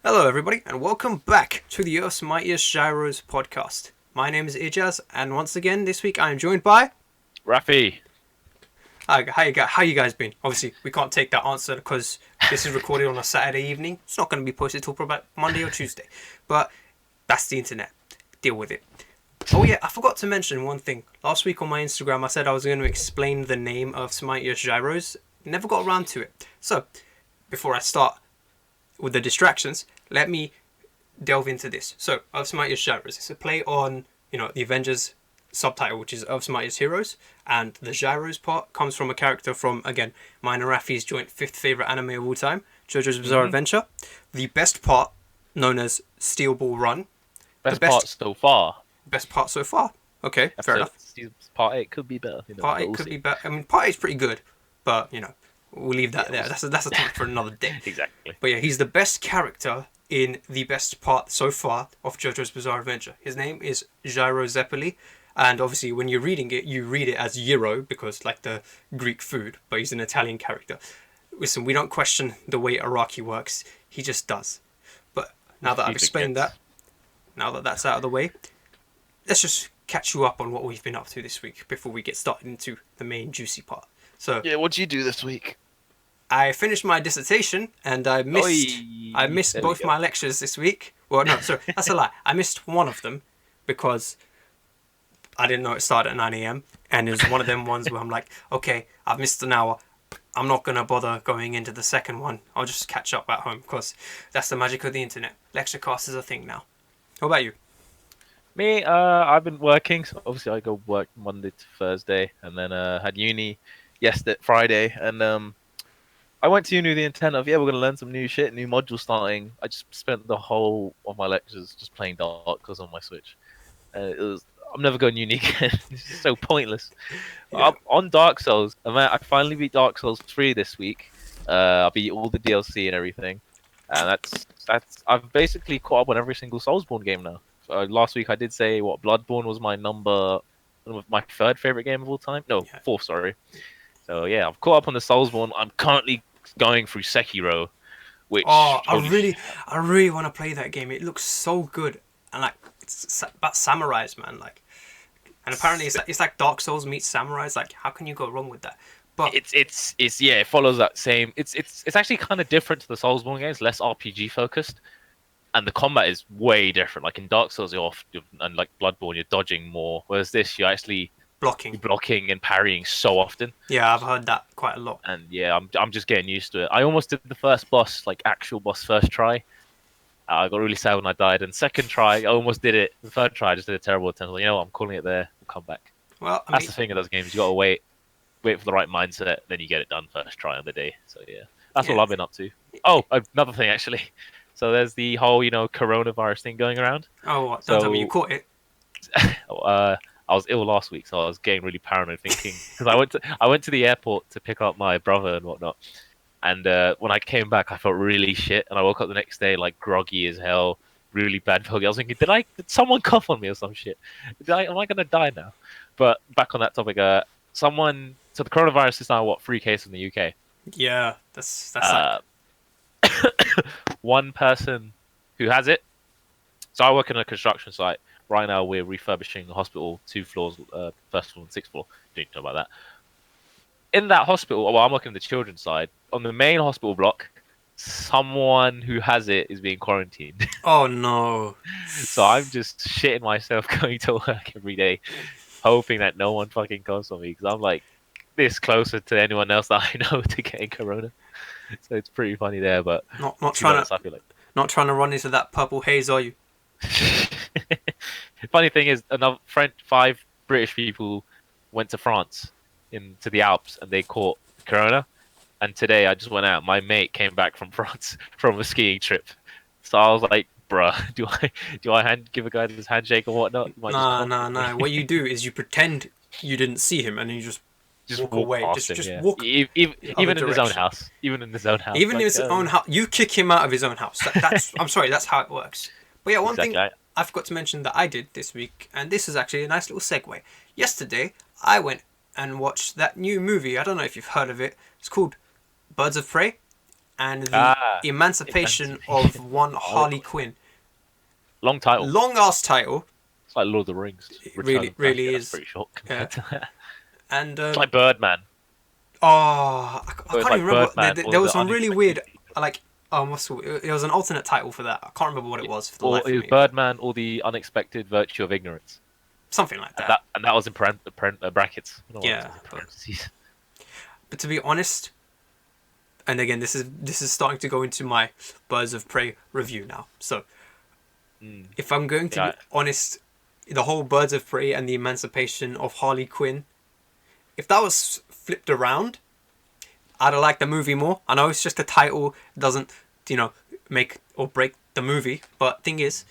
Hello, everybody, and welcome back to the Earth's Mightiest Gyros podcast. My name is Ijaz, and once again, this week I am joined by... Rafi. How you guys been? Obviously, we can't take that answer because this is recorded on a Saturday evening. It's not going to be posted till probably Monday or Tuesday. But that's the internet. Deal with it. Oh yeah, I forgot to mention one thing. Last week on my Instagram, I said I was going to explain the name of Mightiest Gyros. Never got around to it. So, before I start with the distractions, let me delve into this. So, Earth's Mightiest Gyros. It's a play on, the Avengers subtitle, which is Earth's Mightiest Heroes, and the Gyros part comes from a character from, again, mine and Rafi's joint fifth favourite anime of all time, JoJo's Bizarre Adventure. The best part, known as Steel Ball Run. Best part so far. Best part so far. Okay, fair enough. Part 8 could be better. Part 8 could be better. I mean, part 8's pretty good, but, we'll leave that there. That's a topic for another day. Exactly. But yeah, he's the best character in the best part so far of JoJo's Bizarre Adventure. His name is Gyro Zeppeli, and obviously when you're reading it, you read it as gyro because like the Greek food, but he's an Italian character. Listen, we don't question the way Araki works. He just does. But now that I've explained that, now that that's out of the way, let's just catch you up on what we've been up to this week before we get started into the main juicy part. So yeah, what did you do this week? I finished my dissertation and I missed both my lectures this week. Well, no, sorry, that's a lie. I missed one of them because I didn't know it started at 9 a.m. and it was one of them ones where I'm like, okay, I've missed an hour. I'm not going to bother going into the second one. I'll just catch up at home because that's the magic of the internet. Lecture cast is a thing now. How about you? Me, I've been working. So obviously, I go work Monday to Thursday, and then had uni yesterday, Friday, and I went to uni with the intent of we're gonna learn some new shit, new module starting. I just spent the whole of my lectures just playing Dark Souls on my Switch. I'm never going uni again. It's just so pointless. Yeah. On Dark Souls, I finally beat Dark Souls 3 this week. I beat all the DLC and everything, and that's I've basically caught up on every single Soulsborne game now. Last week I did say Bloodborne was my third favorite game of all time. No, fourth, sorry. So yeah, I've caught up on the Soulsborne. I'm currently going through Sekiro, which I really want to play that game. It looks so good, and like it's about samurais, man. Like, and apparently it's like Dark Souls meets samurais. Like, how can you go wrong with that? But it follows that same. It's actually kind of different to the Soulsborne games, less RPG focused. And the combat is way different. Like in Dark Souls, and like Bloodborne, you're dodging more. Whereas this, you're actually blocking and parrying so often. Yeah, I've heard that quite a lot. And yeah, I'm just getting used to it. I almost did the first boss, like actual boss, first try. I got really sad when I died. And second try, I almost did it. The third try, I just did a terrible attempt. Like, I'm calling it there. We'll come back. Well, that's the thing of those games. You gotta wait for the right mindset, then you get it done first try on the day. So yeah, that's all I've been up to. Oh, another thing actually. So there's the whole, coronavirus thing going around. Oh, what? Don't tell me you caught it. I was ill last week, so I was getting really paranoid thinking because I went to the airport to pick up my brother and whatnot, and when I came back, I felt really shit, and I woke up the next day like groggy as hell, really bad fog. I was thinking, did someone cough on me or some shit? Am I gonna die now? But back on that topic, so the coronavirus is now 3 cases in the UK. Yeah, that's like... one person who has it. So I work in a construction site. Right now we're refurbishing the hospital, 2 floors, first floor and 6th floor. Don't know about that. In that hospital, I'm working the children's side. On the main hospital block, someone who has it is being quarantined. Oh no. So I'm just shitting myself going to work every day, hoping that no one fucking comes on me, because I'm like this closer to anyone else that I know to getting corona. So it's pretty funny there, but not trying to run into that purple haze, are you? Funny thing is, 5 British people went to France, into the Alps, and they caught corona. And today I just went out. My mate came back from France from a skiing trip, so I was like, "Bruh, do I give a guy this handshake or whatnot?" No. What you do is you pretend you didn't see him, and you just walk away. Just walk. Even in his own house. Even in his own house. Even in his own house. You kick him out of his own house. That's I'm sorry. That's how it works. But yeah, one thing I forgot to mention that I did this week, and this is actually a nice little segue. Yesterday, I went and watched that new movie. I don't know if you've heard of it. It's called Birds of Prey. and the Emancipation of Emancipation. one Harley Quinn. Long title. Long ass title. It's like Lord of the Rings. It Return really, of the Mac. really That's is. pretty short Yeah. compared to that. And It's like Birdman. I can't It's even like remember. Birdman There or was the some really unexpected. weird, like, it was an alternate title for that. I can't remember what it was for the Or life of it was me. Birdman or the unexpected virtue of ignorance. Something like And that. that was in brackets. I don't know why Yeah, it's in parentheses. But to be honest, and again, this is starting to go into my Birds of Prey review now. So, if I'm going to be honest, the whole Birds of Prey and the Emancipation of Harley Quinn, if that was flipped around, I'd have liked the movie more. I know it's just a title, doesn't, make or break the movie. But thing is,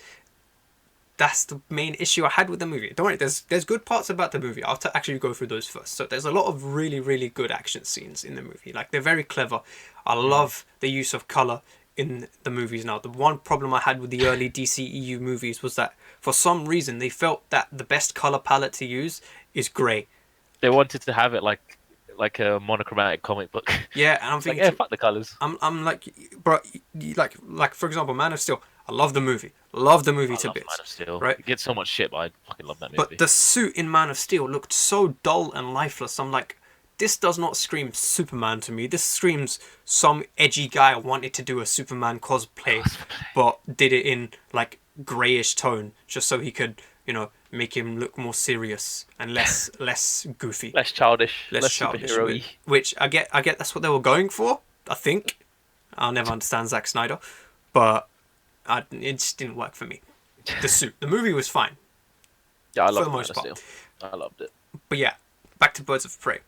that's the main issue I had with the movie. Don't worry, there's good parts about the movie. I'll actually go through those first. So there's a lot of really, really good action scenes in the movie. Like, they're very clever. I love the use of color in the movies now. The one problem I had with the early DCEU movies was that for some reason they felt that the best color palette to use is grey. They wanted to have it like a monochromatic comic book. Yeah, and I'm It's like, thinking, yeah, fuck the colors. I'm like, bro, like for example, Man of Steel. I love the movie. Love the movie I to love bits. Man of Steel. Right? It gets so much shit, but I fucking love that movie. But the suit in Man of Steel looked so dull and lifeless. I'm like, this does not scream Superman to me. This screams some edgy guy wanted to do a Superman cosplay, but did it in like greyish tone, just so he could, make him look more serious and less goofy, less childish, less childish. superhero-y. Which I get that's what they were going for. I think. I'll never understand Zack Snyder, but it just didn't work for me. The suit, the movie was fine. Yeah, I for love the Man most of part. Steel. I loved it. But yeah, back to Birds of Prey.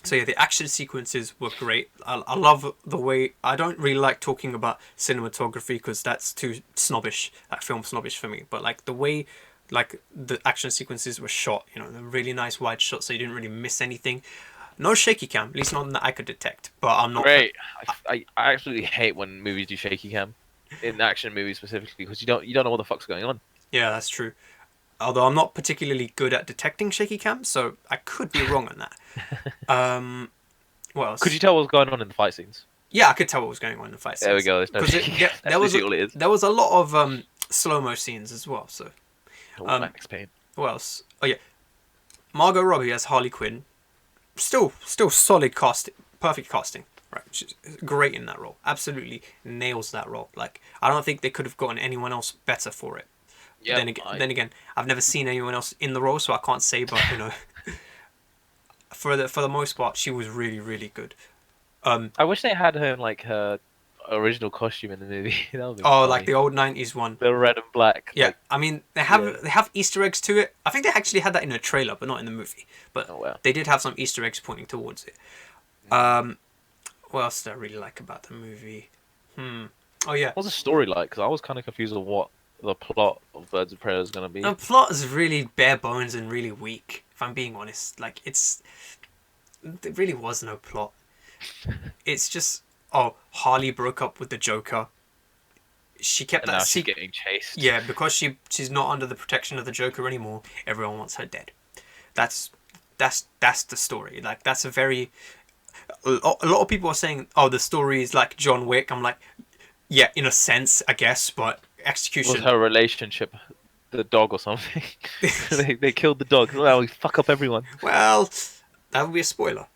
So yeah, the action sequences were great. I love the way, I don't really like talking about cinematography because that's too snobbish, that film snobbish for me. But like the way, like the action sequences were shot, the really nice wide shots, so you didn't really miss anything. No shaky cam, at least not that I could detect. But I'm not. Great. I absolutely hate when movies do shaky cam, in action movies specifically, because you don't know what the fuck's going on. Yeah, that's true. Although I'm not particularly good at detecting shaky cams, so I could be wrong on that. What else? Could you tell what was going on in the fight scenes? Yeah, I could tell what was going on in the fight scenes. There we go. There's no shaky cam. That's literally all it is. There was a lot of slow-mo scenes as well. So, Max Payne. what else? Oh yeah, Margot Robbie as Harley Quinn. Still solid casting, perfect casting. Right, she's great in that role. Absolutely nails that role. Like, I don't think they could have gotten anyone else better for it. Yeah. Then again, I've never seen anyone else in the role, so I can't say. But for the most part, she was really, really good. I wish they had her in like her original costume in the movie. That would be Oh, funny. like the old '90s one. the red and black. Yeah, Like, I mean they have Easter eggs to it. I think they actually had that in a trailer, but not in the movie. But oh wow. they did have some Easter eggs pointing towards it. What else did I really like about the movie? Oh yeah, What was the story like? Because I was kind of confused on what the plot of Birds of Prey was going to be. the plot is really bare bones and really weak. If I'm being honest, like there really was no plot. It's just Harley broke up with the Joker. She kept And that now she's secret. getting chased. Yeah, because she's not under the protection of the Joker anymore. Everyone wants her dead. That's the story. Like, that's a very. A lot of people are saying, "Oh, the story is like John Wick." I'm like, yeah, in a sense, I guess, but execution. Was her relationship the dog or something? they killed the dog. Well, we fuck up everyone. Well, that would be a spoiler.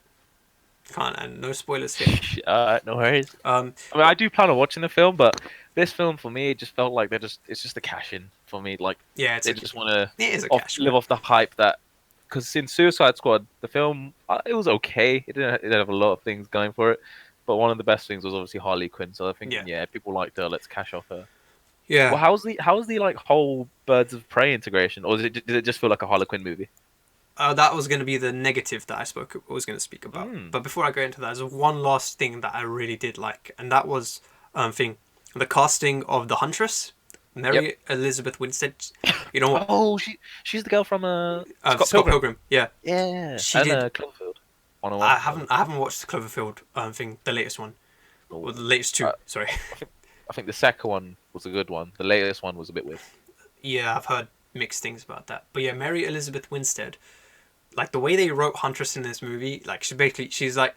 Can't, and no spoilers here. Alright, no worries. I mean, I do plan on watching the film, but this film for me, it just felt like it's just a cash in for me. Like, Yeah, they just want to it is a cash live grab. off the hype that. Because in Suicide Squad, the film, it was okay. It didn't have a lot of things going for it, but one of the best things was obviously Harley Quinn. So I think, yeah people liked her. Let's cash off her. Yeah. Well, how's the like whole Birds of Prey integration, or did it just feel like a Harley Quinn movie? That was going to be the negative that I was going to speak about. But before I go into that, there's one last thing that I really did like, and that was the casting of the Huntress, Mary Elizabeth Winstead. You know what? Oh, she's the girl from Scott Pilgrim. Yeah, Yeah, She and did. Cloverfield. I haven't watched the Cloverfield the latest one, or the latest two. Sorry. I think the second one was a good one. The latest one was a bit weird. Yeah, I've heard mixed things about that. But yeah, Mary Elizabeth Winstead, like the way they wrote Huntress in this movie, like she's like,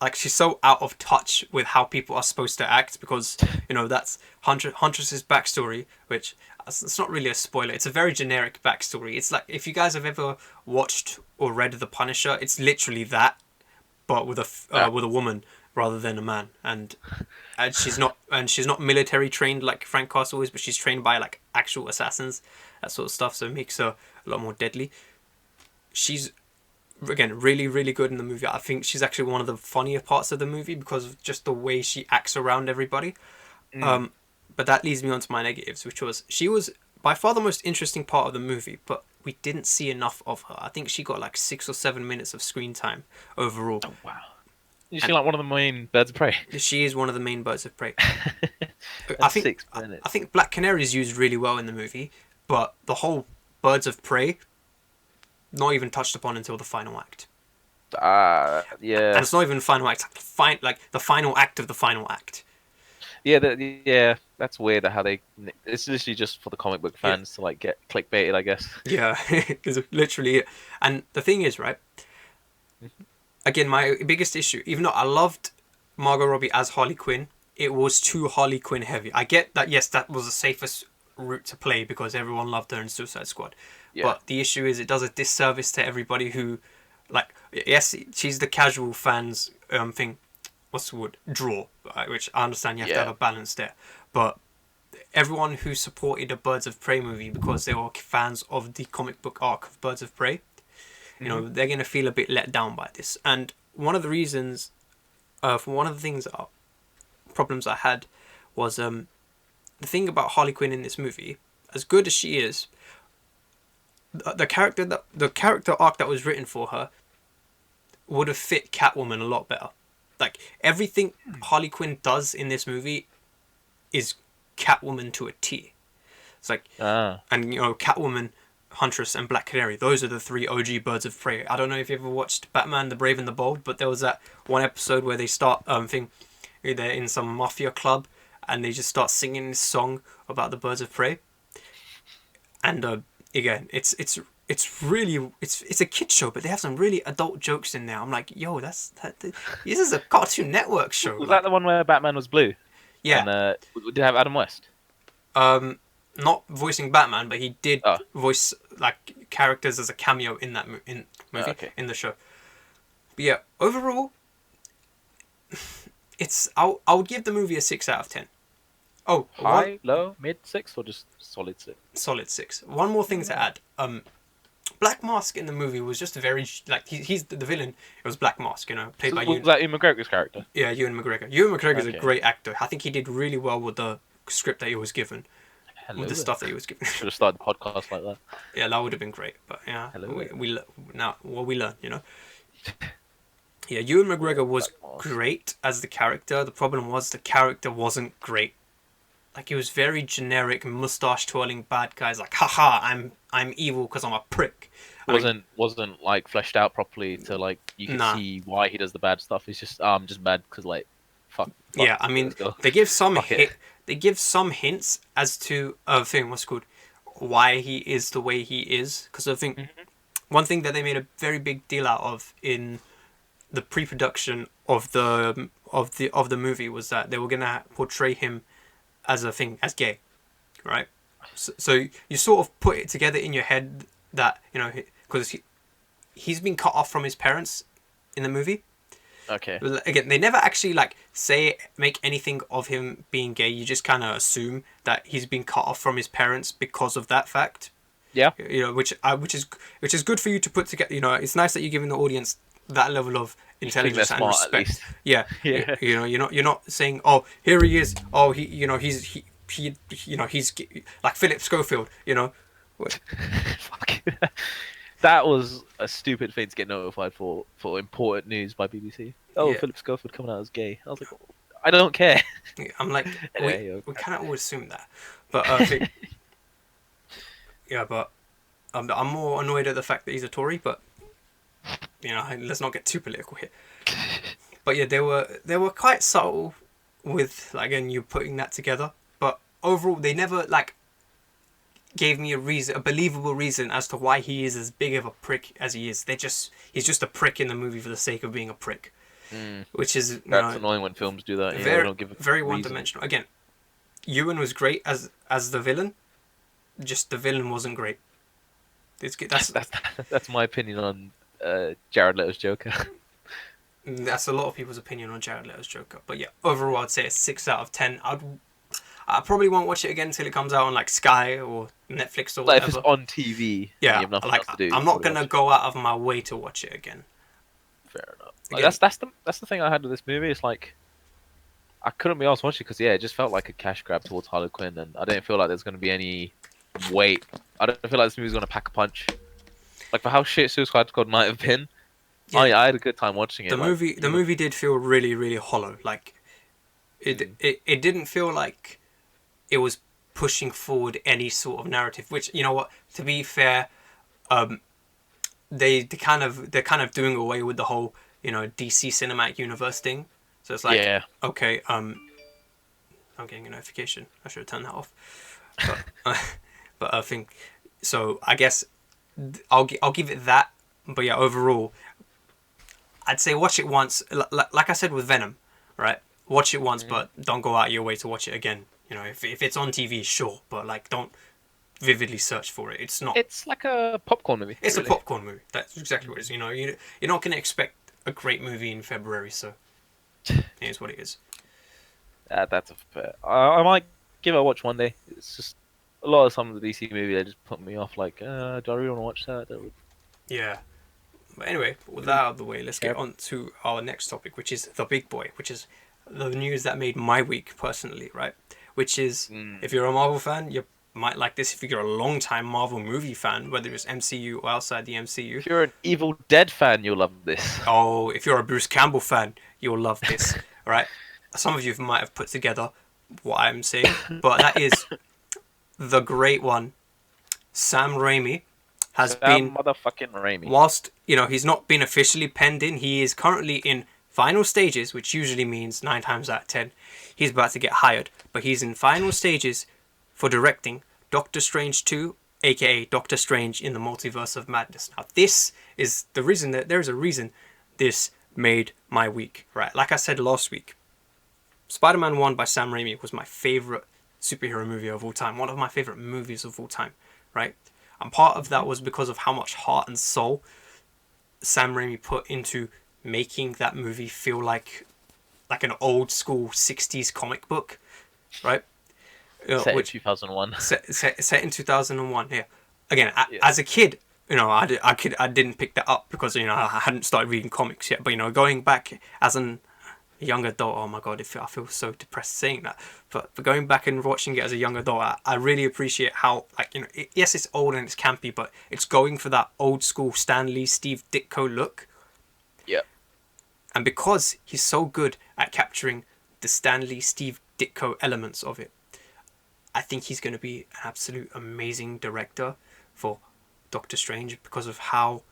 like she's so out of touch with how people are supposed to act, because that's Huntress's backstory, which it's not really a spoiler. It's a very generic backstory. It's like, if you guys have ever watched or read The Punisher, it's literally that, but with a woman rather than a man, and she's not military trained like Frank Castle is, but she's trained by like actual assassins, that sort of stuff. So it makes her a lot more deadly. She's, again, really, really good in the movie. I think she's actually one of the funnier parts of the movie because of just the way she acts around everybody. But that leads me on to my negatives, which was, she was by far the most interesting part of the movie, but we didn't see enough of her. I think she got like 6 or 7 minutes of screen time overall. Oh, wow. Is she like one of the main birds of prey? She is one of the main birds of prey. I think 6 minutes. I think Black Canary is used really well in the movie, but the whole birds of prey, not even touched upon until the final act. Yeah. And it's not even the final act, like the final act of the final act. Yeah, that's weird how they. It's literally just for the comic book fans to like get clickbaited, I guess. Yeah, because literally it. And the thing is, right? Again, my biggest issue, even though I loved Margot Robbie as Harley Quinn, it was too Harley Quinn heavy. I get that, yes, that was the safest route to play because everyone loved her in Suicide Squad. Yeah. But the issue is, it does a disservice to everybody who, like, yes, she's the casual fans thing. What's the word? Draw, which I understand you have to have a balance there. But everyone who supported a Birds of Prey movie because they were fans of the comic book arc of Birds of Prey, they're going to feel a bit let down by this. And one of the reasons, problems I had was the thing about Harley Quinn in this movie, as good as she is, the character arc that was written for her would have fit Catwoman a lot better. Like, everything Harley Quinn does in this movie is Catwoman to a T. It's like, and Catwoman, Huntress, and Black Canary, those are the 3 OG Birds of Prey. I don't know if you ever watched Batman: The Brave and the Bold, but there was that one episode where they start they're in some mafia club and they just start singing this song about the Birds of Prey. And again, it's really it's a kid show, but they have some really adult jokes in there. I'm like, yo, this is a Cartoon Network show. Was that the one where Batman was blue? Yeah. And did it have Adam West? Not voicing Batman, but he did voice like characters as a cameo in that movie, in the show. But yeah, overall, I would give the movie a 6 out of 10. Oh, high, low, mid 6, or just solid 6? Solid 6. One more thing to add. Black Mask in the movie was just a very, like, he's the villain. It was Black Mask, played by Ewan. Was that Ewan McGregor's character? Yeah, Ewan McGregor. Ewan McGregor is a great actor. I think he did really well with the script that he was given. With the stuff that he was given. Should have started the podcast like that. Yeah, that would have been great. But yeah, we learn, Yeah, Ewan McGregor was great as the character. The problem was the character wasn't great. Like, he was very generic, mustache twirling bad guys. Like, haha, I'm evil because I'm a prick. Wasn't like fleshed out properly to like you can see why he does the bad stuff. It's just I'm just bad because like fuck. Yeah, I mean they give some hints as to what's called why he is the way he is, because I think one thing that they made a very big deal out of in the pre-production of the movie was that they were gonna portray him as gay, right? So you sort of put it together in your head that because he's been cut off from his parents in the movie. Okay. Again, they never actually make anything of him being gay. You just kind of assume that he's been cut off from his parents because of that fact. Yeah. Which is good for you to put together. It's nice that you're giving the audience that level of intelligence and respect. At least. Yeah. Yeah. You're not saying, oh, here he is. Oh, he's like Philip Schofield. Fuck. That was a stupid thing to get notified for important news by BBC. Oh, yeah. Philip Schofield coming out as gay. I was like, I don't care. Yeah, I'm like, we cannot always assume that. But I'm more annoyed at the fact that he's a Tory. But let's not get too political here. But yeah, they were quite subtle with again you putting that together. But overall, they never gave me a believable reason as to why he is as big of a prick as he is. He's just a prick in the movie for the sake of being a prick. which is That's annoying when films do that. Yeah, they very don't give a very reason. one-dimensional. Again, Ewan was great as the villain, just the villain wasn't great. That's my opinion on Jared Leto's Joker. That's a lot of people's opinion on Jared Leto's Joker. But yeah, overall I'd say a 6 out of 10. I probably won't watch it again until it comes out on like Sky or Netflix or Like whatever. if it's on TV, yeah, and you have nothing like else to do. I'm not gonna go out of my way to watch it again. Fair enough. Like, that's the thing I had with this movie. It's like I couldn't be asked to watch it because it just felt like a cash grab towards Harley Quinn, and I didn't feel like there's gonna be any weight. I don't feel like this movie's gonna pack a punch. Like for how shit Suicide Squad might have been, Yeah. I had a good time watching it. The movie did feel really, really hollow. Like it didn't feel like it was pushing forward any sort of narrative. Which, you know what? To be fair, they're kind of doing away with the whole DC Cinematic Universe thing. So it's like, okay, I'm getting a notification. I should have turned that off. But I think so. I guess I'll give it that. But yeah, overall, I'd say watch it once. Like I said with Venom, right? Watch it once, but don't go out of your way to watch it again. If it's on TV, sure, but like don't vividly search for it. It's not. It's like a popcorn movie. It's really a popcorn movie. That's exactly what it is. You're not going to expect a great movie in February, so it is what it is. That's a fair. I might give it a watch one day. It's just a lot of some of the DC movies they just put me off. Like, do I really want to watch that? Yeah. But anyway, with that out of the way, let's get on to our next topic, which is the big boy, which is the news that made my week personally, right? Which is, if you're a Marvel fan, you might like this. If you're a long-time Marvel movie fan, whether it's MCU or outside the MCU. If you're an Evil Dead fan, you'll love this. Oh, if you're a Bruce Campbell fan, you'll love this, right? Some of you might have put together what I'm saying, but that is the great one, Sam Raimi. Motherfucking Raimi. Whilst he's not been officially penned in, he is currently in final stages, which usually means 9 times out of 10 he's about to get hired. But he's in final stages for directing Doctor Strange 2, aka Doctor Strange in the Multiverse of Madness. Now this is the reason that there's a reason this made my week, right? Like I said last week, Spider-Man 1 by Sam Raimi was my favorite superhero movie of all time, one of my favorite movies of all time, right? And part of that was because of how much heart and soul Sam Raimi put into making that movie feel like an old school 60s comic book, right? Set in 2001. Set in 2001, yeah. Again, as a kid, I didn't pick that up because, I hadn't started reading comics yet. But, going back as a young adult, oh my God, I feel so depressed saying that. But going back and watching it as a young adult, I really appreciate how, yes, it's old and it's campy, but it's going for that old school Stan Lee, Steve Ditko look. Yeah. And because he's so good at capturing the Stan Lee, Steve Ditko elements of it, I think he's going to be an absolute amazing director for Doctor Strange because of how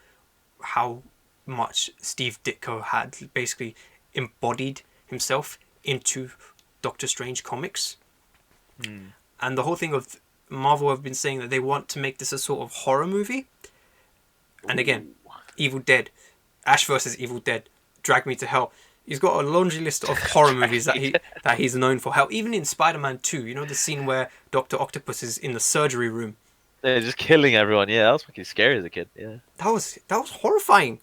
much Steve Ditko had basically embodied himself into Doctor Strange comics. And the whole thing of Marvel have been saying that they want to make this a sort of horror movie. And again, Evil Dead, Ash vs. Evil Dead, Drag Me to Hell. He's got a laundry list of horror movies that he's known for. Hell, even in Spider-Man 2, the scene where Dr. Octopus is in the surgery room. They're just killing everyone. Yeah, that was fucking scary as a kid. Yeah. That was horrifying.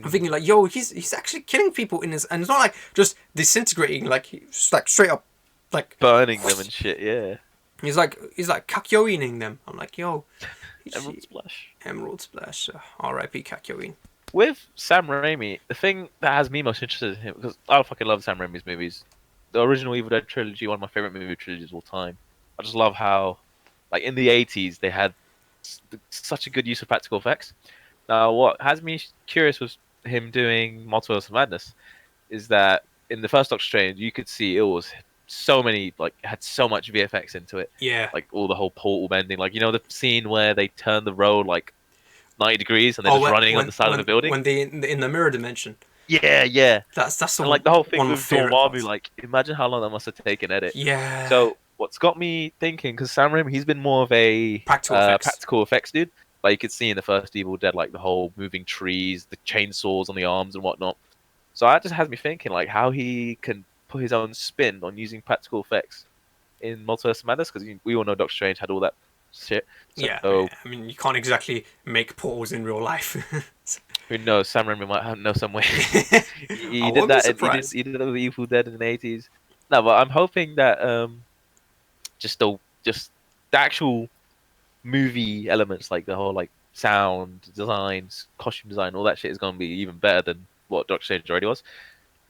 I'm thinking like, yo, he's actually killing people in this, and it's not like just disintegrating, like he's like straight up, like burning them and shit. Yeah. He's like Kakyoining them. I'm like, yo, Emerald Splash. Emerald Splash. R.I.P. Kakyoin. With Sam Raimi, the thing that has me most interested in him, because I fucking love Sam Raimi's movies. The original Evil Dead trilogy, one of my favorite movie trilogies of all time. I just love how, like in the 80s, they had such a good use of practical effects. Now, what has me curious with him doing Multiverse of Madness is that in the first Doctor Strange, you could see it was so many, had so much VFX into it. Yeah. Like all the whole portal bending. Like, the scene where they turn the road 90 degrees and they're just running on the side of the building. When they in the mirror dimension. Yeah. That's the whole thing with Dormammu, imagine how long that must have taken edit. Yeah. So what's got me thinking, because Sam Raimi, he's been more of a practical effects dude. Like you could see in the first Evil Dead, the whole moving trees, the chainsaws on the arms and whatnot. So that just has me thinking, like, how he can put his own spin on using practical effects in Multiverse of Madness, because we all know Doctor Strange had all that shit. Yeah, So I mean, you can't exactly make portals in real life. who knows? Sam Raimi might know some way. I He did won't be that. surprised. He did that with Evil Dead in the 80s. No, but I'm hoping that just the actual movie elements, like the whole like sound designs, costume design, all that shit is gonna be even better than what Doctor Strange already was.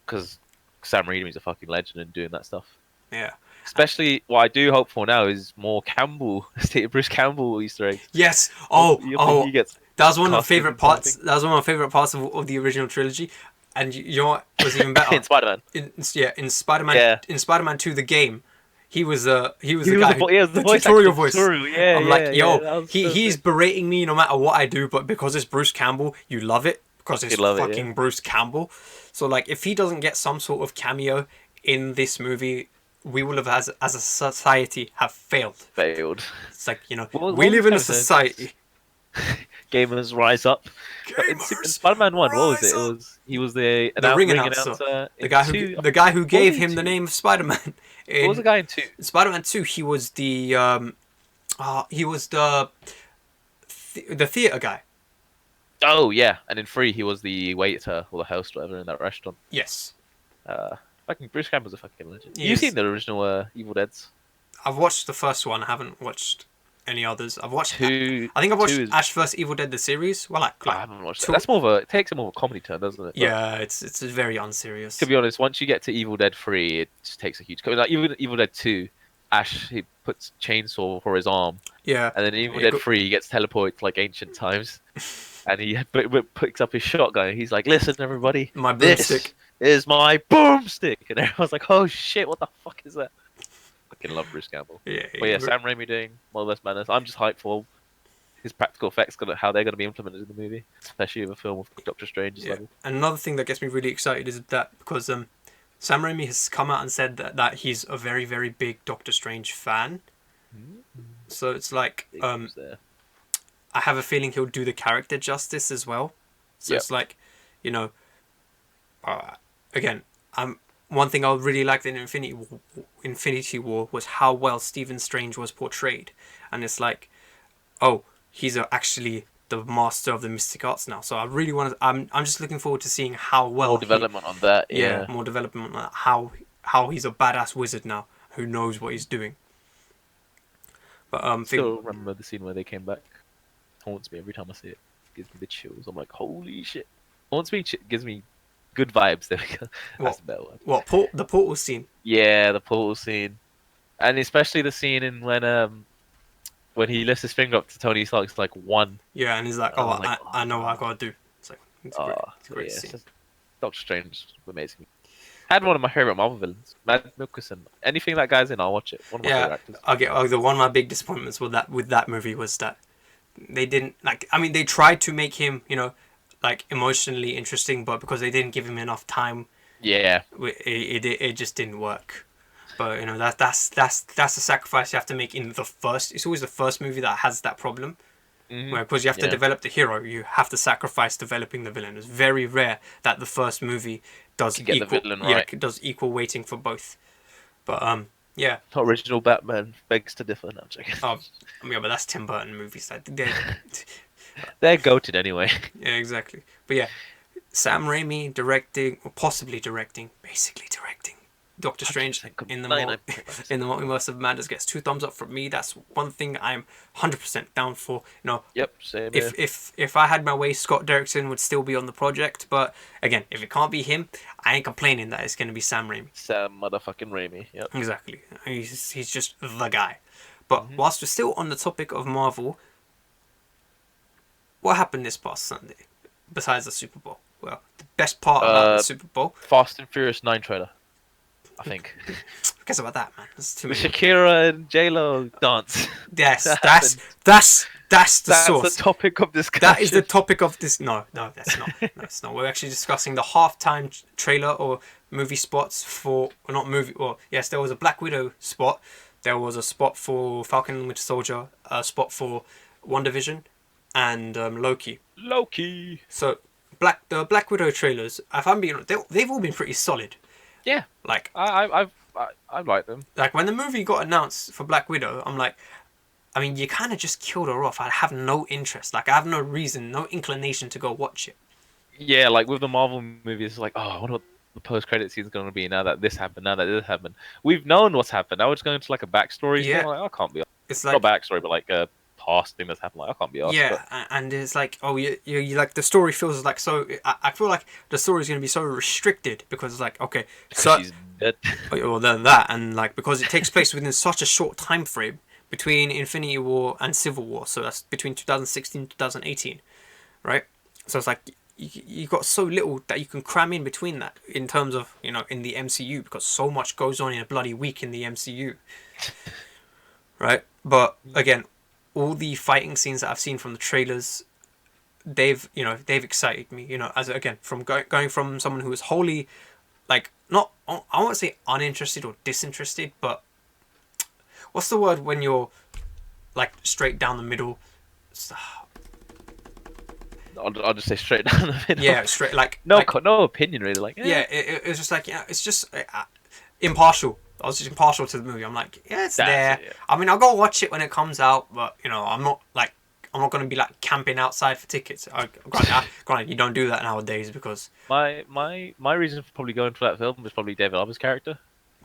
Because Sam Raimi's a fucking legend in doing that stuff. Yeah. Especially what I do hope for now is more Campbell, Bruce Campbell Easter eggs. Yes. You think Oh. he gets That was one of my casted favorite in parts. something? That was one of my favorite parts of the original trilogy. And you know what was even better? in Spider-Man. In Spider-Man, Yeah. in Spider-Man 2, the game, he was the He guy he was the voice tutorial actor, voice. tutorial. Yeah, I'm yeah, like, yeah. yo, That was so he's sick. berating me no matter what I do, but because it's Bruce Campbell, you love it because it's Fucking love it, fucking yeah. Bruce Campbell. So like, if he doesn't get some sort of cameo in this movie, we will have, as a society, have failed. Failed. It's like, you know, What we was live in a his episode? society. Gamers rise up. But in Gamers, Spider-Man 1, what was rise it? up. He was the Ring ring announcer. announcer. The In guy two, the guy who what was gave he him the two? name of Spider-Man. What was the guy in 2? In Spider-Man 2, he was he was the theater guy. Oh yeah, and in 3 he was the waiter or the host, whatever, in that restaurant. Yes. Fucking Bruce Campbell's a fucking legend. He You've is. seen the original Evil Deads? I've watched the first one. I haven't watched any others. I've watched. Two. I think I've watched two is- Ash vs Evil Dead the series. Well, I like haven't watched two- that. That's more of a. It takes a more of a comedy turn, doesn't it? But yeah, it's very unserious. to be honest, once you get to Evil Dead 3, it just takes a huge. Like even Evil Dead 2, Ash he puts chainsaw for his arm, Yeah. and then in Evil Yeah, Dead 3 he gets teleported to like ancient times, and he picks up his shotgun. And he's like, "Listen, everybody, My this broomstick. is my boomstick," and everyone's like, "Oh shit, what the fuck is that?" Fucking love Bruce Campbell. Yeah. But yeah, Sam Raimi doing Multiverse of Madness. I'm just hyped for his practical effects, how they're going to be implemented in the movie, especially with a film of Doctor Strange's level. And another thing that gets me really excited is that because Sam Raimi has come out and said that he's a very, very big Doctor Strange fan. So it's like Big I news there. have a feeling he'll do the character justice as well. So Yep. it's like, you know, again, one thing I really liked in Infinity War was how well Stephen Strange was portrayed, and it's like, oh, he's actually the master of the mystic arts now. So I really want to. I'm just looking forward to seeing how well More development on that. Yeah. more development on that, how he's a badass wizard now who knows what he's doing. But Still remember the scene where they came back. Haunts me every time I see it. Gives me the chills. I'm like, holy shit. Haunts me gives me good vibes. There we go. That's the better one. the portal scene. Yeah, the portal scene, and especially the scene in when he lifts his finger up to Tony Stark's like one. Yeah, and he's like, Oh, oh, like, I know what I gotta do. It's like it's great. It's a yeah, great it's scene. just- Doctor Strange is amazing. Had one of my favorite Marvel villains, Matt Mikkelsen. Anything that guy's in, I'll watch it. One of my favorite actors. The one of my big disappointments with that movie was that they didn't like. I mean, they tried to make him, like emotionally interesting, but because they didn't give him enough time, Yeah, it just didn't work. But that's a sacrifice you have to make in the first. It's always the first movie that has that problem. Where because you have to Yeah. develop the hero, you have to sacrifice developing the villain. It's very rare that the first movie does Can get the equal, villain yeah, right. does equal weighting for both. But yeah. original Batman begs to differ. No, I'm joking. Yeah, but that's Tim Burton movies. They're goated anyway. Yeah, exactly. But yeah, Sam Raimi directing, or possibly directing, basically directing Doctor Strange in the Multiverse of Madness gets 2 thumbs up from me. That's one thing I'm 100% down for. Yep, same here. If I had my way, Scott Derrickson would still be on the project. But again, if it can't be him, I ain't complaining that it's going to be Sam Raimi. Sam motherfucking Raimi. Yep. Exactly. He's just the guy. But whilst we're still on the topic of Marvel, what happened this past Sunday besides the Super Bowl? Well, the best part about the Super Bowl. Fast and Furious 9 trailer. I think. Who cares about that, man? That's too The many. Shakira and J-Lo dance. Yes, That that's the That's source. the topic of discussion. That is the topic of this. No, that's not. No, it's not. We're actually discussing the halftime trailer or movie spots for, or not movie. Well, yes, there was a Black Widow spot. There was a spot for Falcon and Winter Soldier. A spot for WandaVision, and Loki. Loki. So Black Widow trailers, if I'm being honest, they've all been pretty solid. Yeah, Like I like them. like when the movie got announced for Black Widow, I'm like, I mean, you kind of just killed her off. I have no interest. Like I have no reason, no inclination to go watch it. Yeah, like with the Marvel movies, it's like, oh, I wonder what the post-credit scene's going to be now that this happened, now that this happened. We've known what's happened. Now we're just going to like a backstory Yeah, thing. Like, I can't be it's not like backstory, but like a past thing that's happened. Like, I can't be asked. yeah, But and it's like oh you like the story feels like so. I feel like the story is going to be so restricted because it's like okay, so she's dead. well then that and like because it takes place within such a short time frame between Infinity War and Civil War, so that's between 2016 and 2018, right? So it's like you got so little that you can cram in between that in terms of in the MCU because so much goes on in a bloody week in the MCU, right? But again, all the fighting scenes that I've seen from the trailers, they've excited me. As again from going from someone who was wholly like not I won't say uninterested or disinterested, but what's the word when you're like straight down the middle? I'll just say straight down the middle. Yeah, straight like no like, no opinion really. Like yeah, it was just like it's just impartial. I was just impartial to the movie. I'm like, yeah, it's there. Yeah. I mean, I'll go watch it when it comes out, but I'm not going to be like camping outside for tickets. Granted, you don't do that nowadays because my reason for probably going for that film was probably David Harbour's character.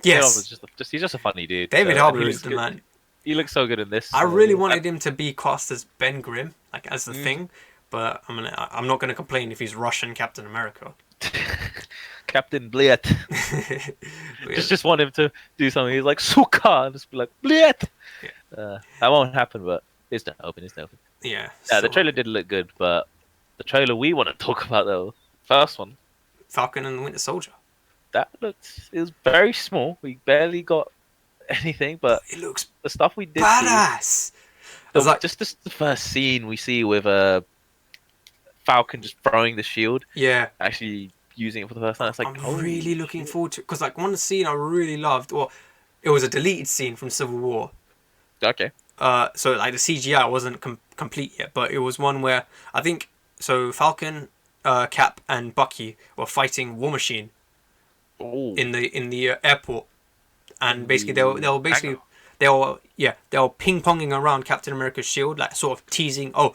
yes, David Harbour's he's just a funny dude. David so, Harbour is the man. He looks so good in this. I really wanted him to be cast as Ben Grimm, like as the thing, but I'm not gonna complain if he's Russian Captain America. Captain Bliet. just want him to do something. He's like suka and just be like Bliet. Yeah. That won't happen, but it's not open. It's not open. Yeah. Yeah, the trailer did look good, but the trailer we want to talk about though, first one, Falcon and the Winter Soldier. it was very small. We barely got anything, but it looks the stuff we did badass. just the first scene we see with Falcon just throwing the shield, actually using it for the first time. It's like I'm really looking forward to it because like one scene I really loved. Well, it was a deleted scene from Civil War. Okay. So like the CGI wasn't complete yet, but it was one where I think so Falcon, Cap, and Bucky were fighting War Machine in the airport, and basically they were ping ponging around Captain America's shield, like sort of teasing, oh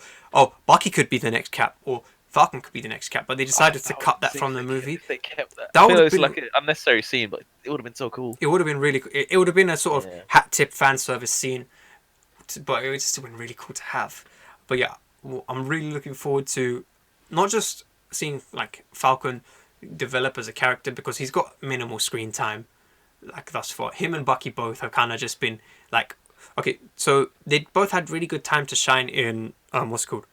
Bucky could be the next Cap or Falcon could be the next Cap, but they decided to cut that from the movie. They kept that. That would have been like an unnecessary scene, but it would have been so cool. It would have been really cool. It would have been a sort of hat tip fan service scene, but it would just have been really cool to have. But yeah, I'm really looking forward to not just seeing like Falcon develop as a character because he's got minimal screen time like thus far. Him and Bucky both have kind of just been like okay, so they both had really good time to shine in what's it called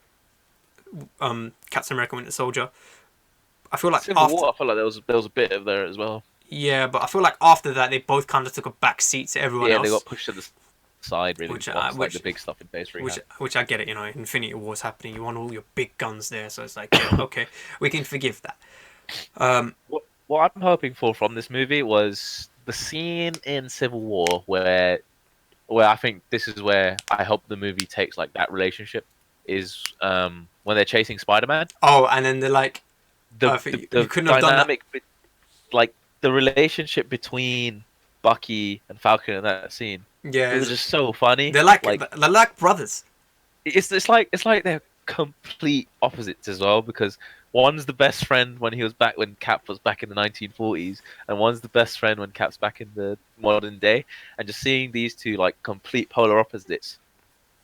Captain America Winter Soldier. I feel like Civil War, I feel like there was a bit of there as well. Yeah, but I feel like after that they both kind of took a back seat to everyone else. Yeah, they got pushed to the side really. Which like the big stuff in base which I get it. Infinity War's happening. You want all your big guns there, so it's like yeah, okay, we can forgive that. What I'm hoping for from this movie was the scene in Civil War where I think this is where I hope the movie takes like that relationship is when they're chasing Spider-Man. Oh, and then they're like, the you couldn't have done that. Like the relationship between Bucky and Falcon in that scene. Yeah, it was just so funny. They're like brothers. It's like they're complete opposites as well because one's the best friend when Cap was back in the 1940s, and one's the best friend when Cap's back in the modern day. And just seeing these two like complete polar opposites,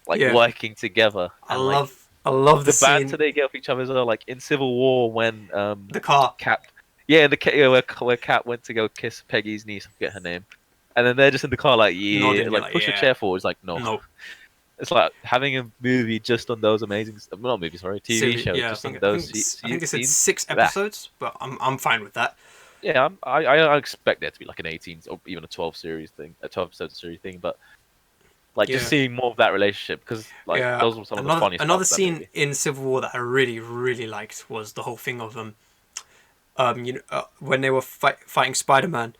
like working together. I love the banter they get off each other as well. Like in Civil War when the car Cap, where Cap went to go kiss Peggy's niece, I forget her name, and then they're just in the car like push your chair forward. It's like no. It's like having a movie just on those amazing, not movie, sorry, TV show just on those. I think they said 6 episodes, but I'm fine with that. Yeah, I expect there to be like an 18 or even a 12 episode series thing, but like just seeing more of that relationship because like those were some of the funniest. Another scene in Civil War that I really really liked was the whole thing of them, when they were fighting Spider-Man,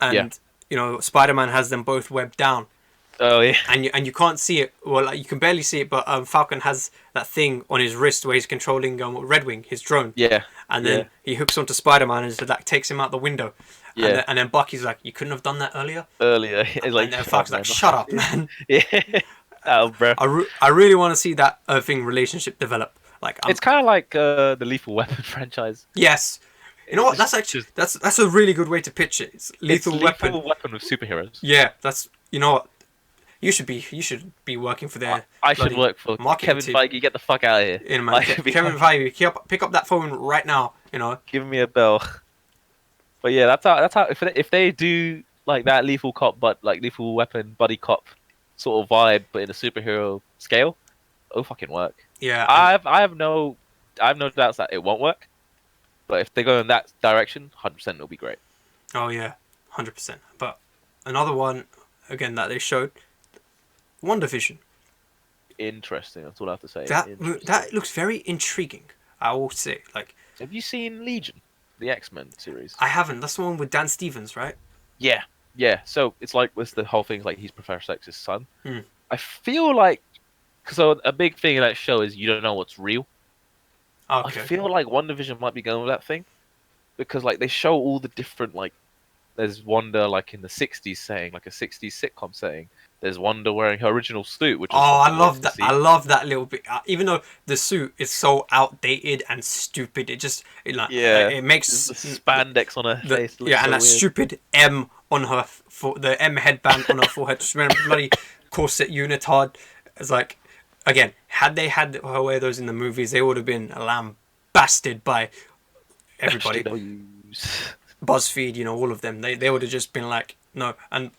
and Spider-Man has them both webbed down. Oh yeah. and you can't see it. Well, like, you can barely see it, but Falcon has that thing on his wrist where he's controlling Red Wing, his drone, Yeah. and Yeah. then he hooks onto Spider-Man, and so that takes him out the window. Yeah. And then Bucky's like, "You couldn't have done that earlier." Earlier, it's like And then shut up, Falcon's like, man. "Shut up, man." Yeah. Oh, bro. I really want to see that thing relationship develop. Like, It's kind of like the Lethal Weapon franchise. yes, you know what? It's That's actually just that's a really good way to pitch it. It's Lethal Weapon. Lethal Weapon with superheroes. Yeah, that's, you know what? You should be working for their I should bloody work for marketing Kevin team. Feige. Get the fuck out of here. In man, I could be Kevin Feige, pick up that phone right now. You know. Give me a bell. But yeah, that's how if they do like that Lethal Cop, but like Lethal Weapon buddy cop sort of vibe, but in a superhero scale, it'll fucking work. Yeah. I have no doubts that it won't work. But if they go in that direction, 100% it'll be great. Oh yeah, 100%. But another one again that they showed, WandaVision. Interesting. That's all I have to say. That looks very intriguing. I will say, like, Have you seen Legion, the X-Men series? I haven't. That's the one with Dan Stevens, right? Yeah, yeah. So it's like with the whole thing, like he's Professor X's son. Hmm. I feel like, so a big thing in that show is you don't know what's real. Okay. I feel like WandaVision might be going with that thing, because like they show all the different, like there's Wanda like in the '60s saying, like a '60s sitcom saying. There's Wanda wearing her original suit, which Oh, I love that. I love that little bit. Even though the suit is so outdated and stupid, it makes the spandex on her face. Looks and so that weird. stupid M on her the M headband on her forehead. Just remember bloody corset unitard. It's like, again, had they had her wear those in the movies, they would have been lambasted by everybody. BuzzFeed, you know, all of them. They would have just been like, no, and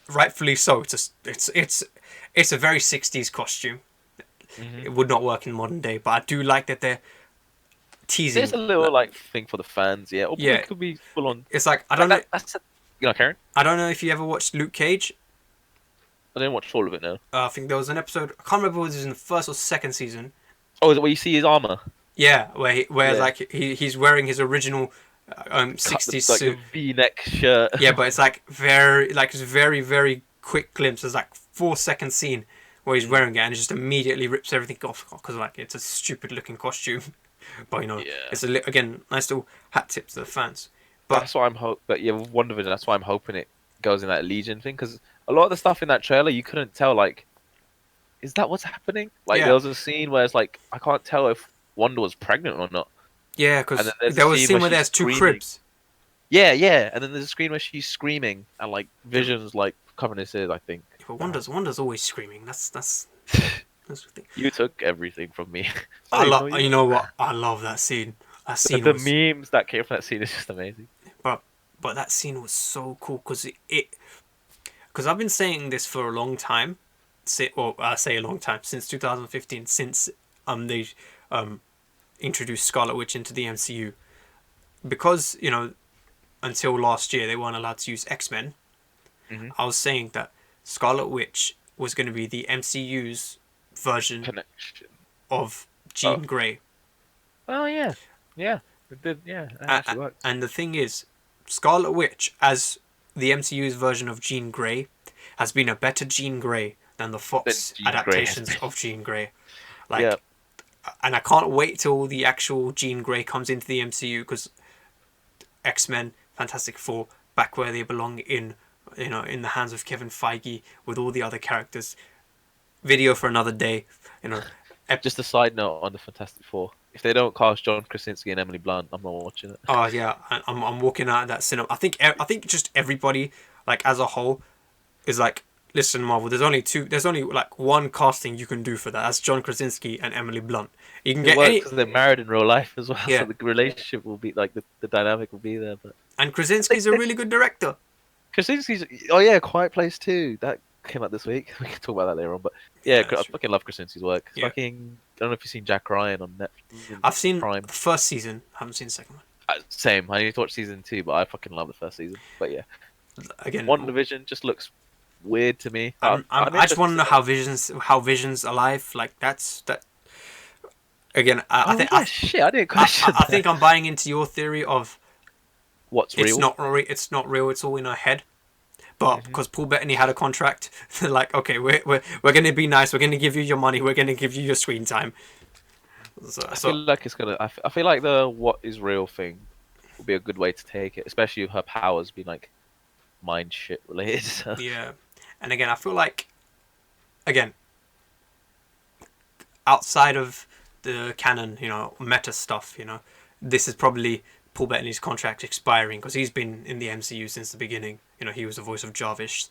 rightfully so. It's a very 60s costume. Mm-hmm. It would not work in modern day, but I do like that they're teasing. There's a little like thing for the fans, yeah. Or Yeah. it could be full on. It's like, I don't know. Karen. I don't know if you ever watched Luke Cage. I didn't watch all of it now. I think there was an episode. I can't remember whether it was in the first or second season. Oh, is it where you see his armor? Yeah, where Yeah. like he's wearing his original 60s like suit. a V-neck shirt. Yeah, but it's like it's very very quick glimpse. There's like 4 second scene where he's wearing it and it just immediately rips everything off because like it's a stupid looking costume. But you know, Yeah. it's again nice little hat tip to the fans. But That's why I'm But yeah, with WandaVision, that's why I'm hoping it goes in that Legion thing, because a lot of the stuff in that trailer you couldn't tell. Like, is that what's happening? Like, Yeah. there was a scene where it's like I can't tell if Wanda was pregnant or not. yeah, And because then there's there a was a scene scene where where she's there's two screaming. cribs. Yeah, yeah. And then there's a screen where she's screaming and like Vision's like covering his ears. I think. But Wanda's always screaming. That's the thing. You took everything from me. You know what? I love that scene. That scene The was, memes that came from that scene is just amazing. but that scene was so cool because because I've been saying this for a long time. I say a long time, since 2015, since they introduced Scarlet Witch into the MCU, because you know until last year they weren't allowed to use X-Men. Mm-hmm. I was saying that Scarlet Witch was going to be the MCU's version Connection. of Jean Grey. Oh yeah, yeah, it did. Yeah, that actually worked. And the thing is, Scarlet Witch, as the MCU's version of Jean Grey, has been a better Jean Grey than the Fox Jean Grey adaptations has been. of Jean Grey. Like, Yeah. and I can't wait till the actual Jean Grey comes into the MCU, because X-Men, Fantastic Four, back where they belong in the hands of Kevin Feige with all the other characters. Video for another day, you know. Just a side note on the Fantastic Four: if they don't cast John Krasinski and Emily Blunt, I'm not watching it. Oh yeah, I'm walking out of that cinema. I think just everybody, like as a whole, is like, listen, Marvel. There's only like one casting you can do for that. That's John Krasinski and Emily Blunt. You can It get works any, because they're married in real life as well, Yeah. so the relationship will be like the dynamic will be there. But and Krasinski's a really good director. Krasinski's, oh yeah, Quiet Place 2 that came out this week. We can talk about that later on. But yeah, Yeah, I sure. fucking love Krasinski's work. Yeah. Fucking, I don't know if you've seen Jack Ryan on Netflix. I've seen Prime. the first season. I haven't seen the second one. Same. I need to watch season 2, but I fucking love the first season. But yeah, Again, WandaVision just looks weird to me. I just want to know how Vision's alive. Like that's that. Again, I think shit, I didn't question I think I'm buying into your theory of what's real. it's not real. It's all in our head. But because Paul Bettany had a contract, they're like, okay, we're going to be nice. We're going to give you your money. We're going to give you your screen time. I feel like it's gonna. I feel like the what is real thing will be a good way to take it, especially if her powers being like mind shit related. So. Yeah, and again, I feel like, again, outside of the canon, meta stuff, this is probably Paul Bettany's contract expiring because he's been in the MCU since the beginning. He was the voice of Jarvis,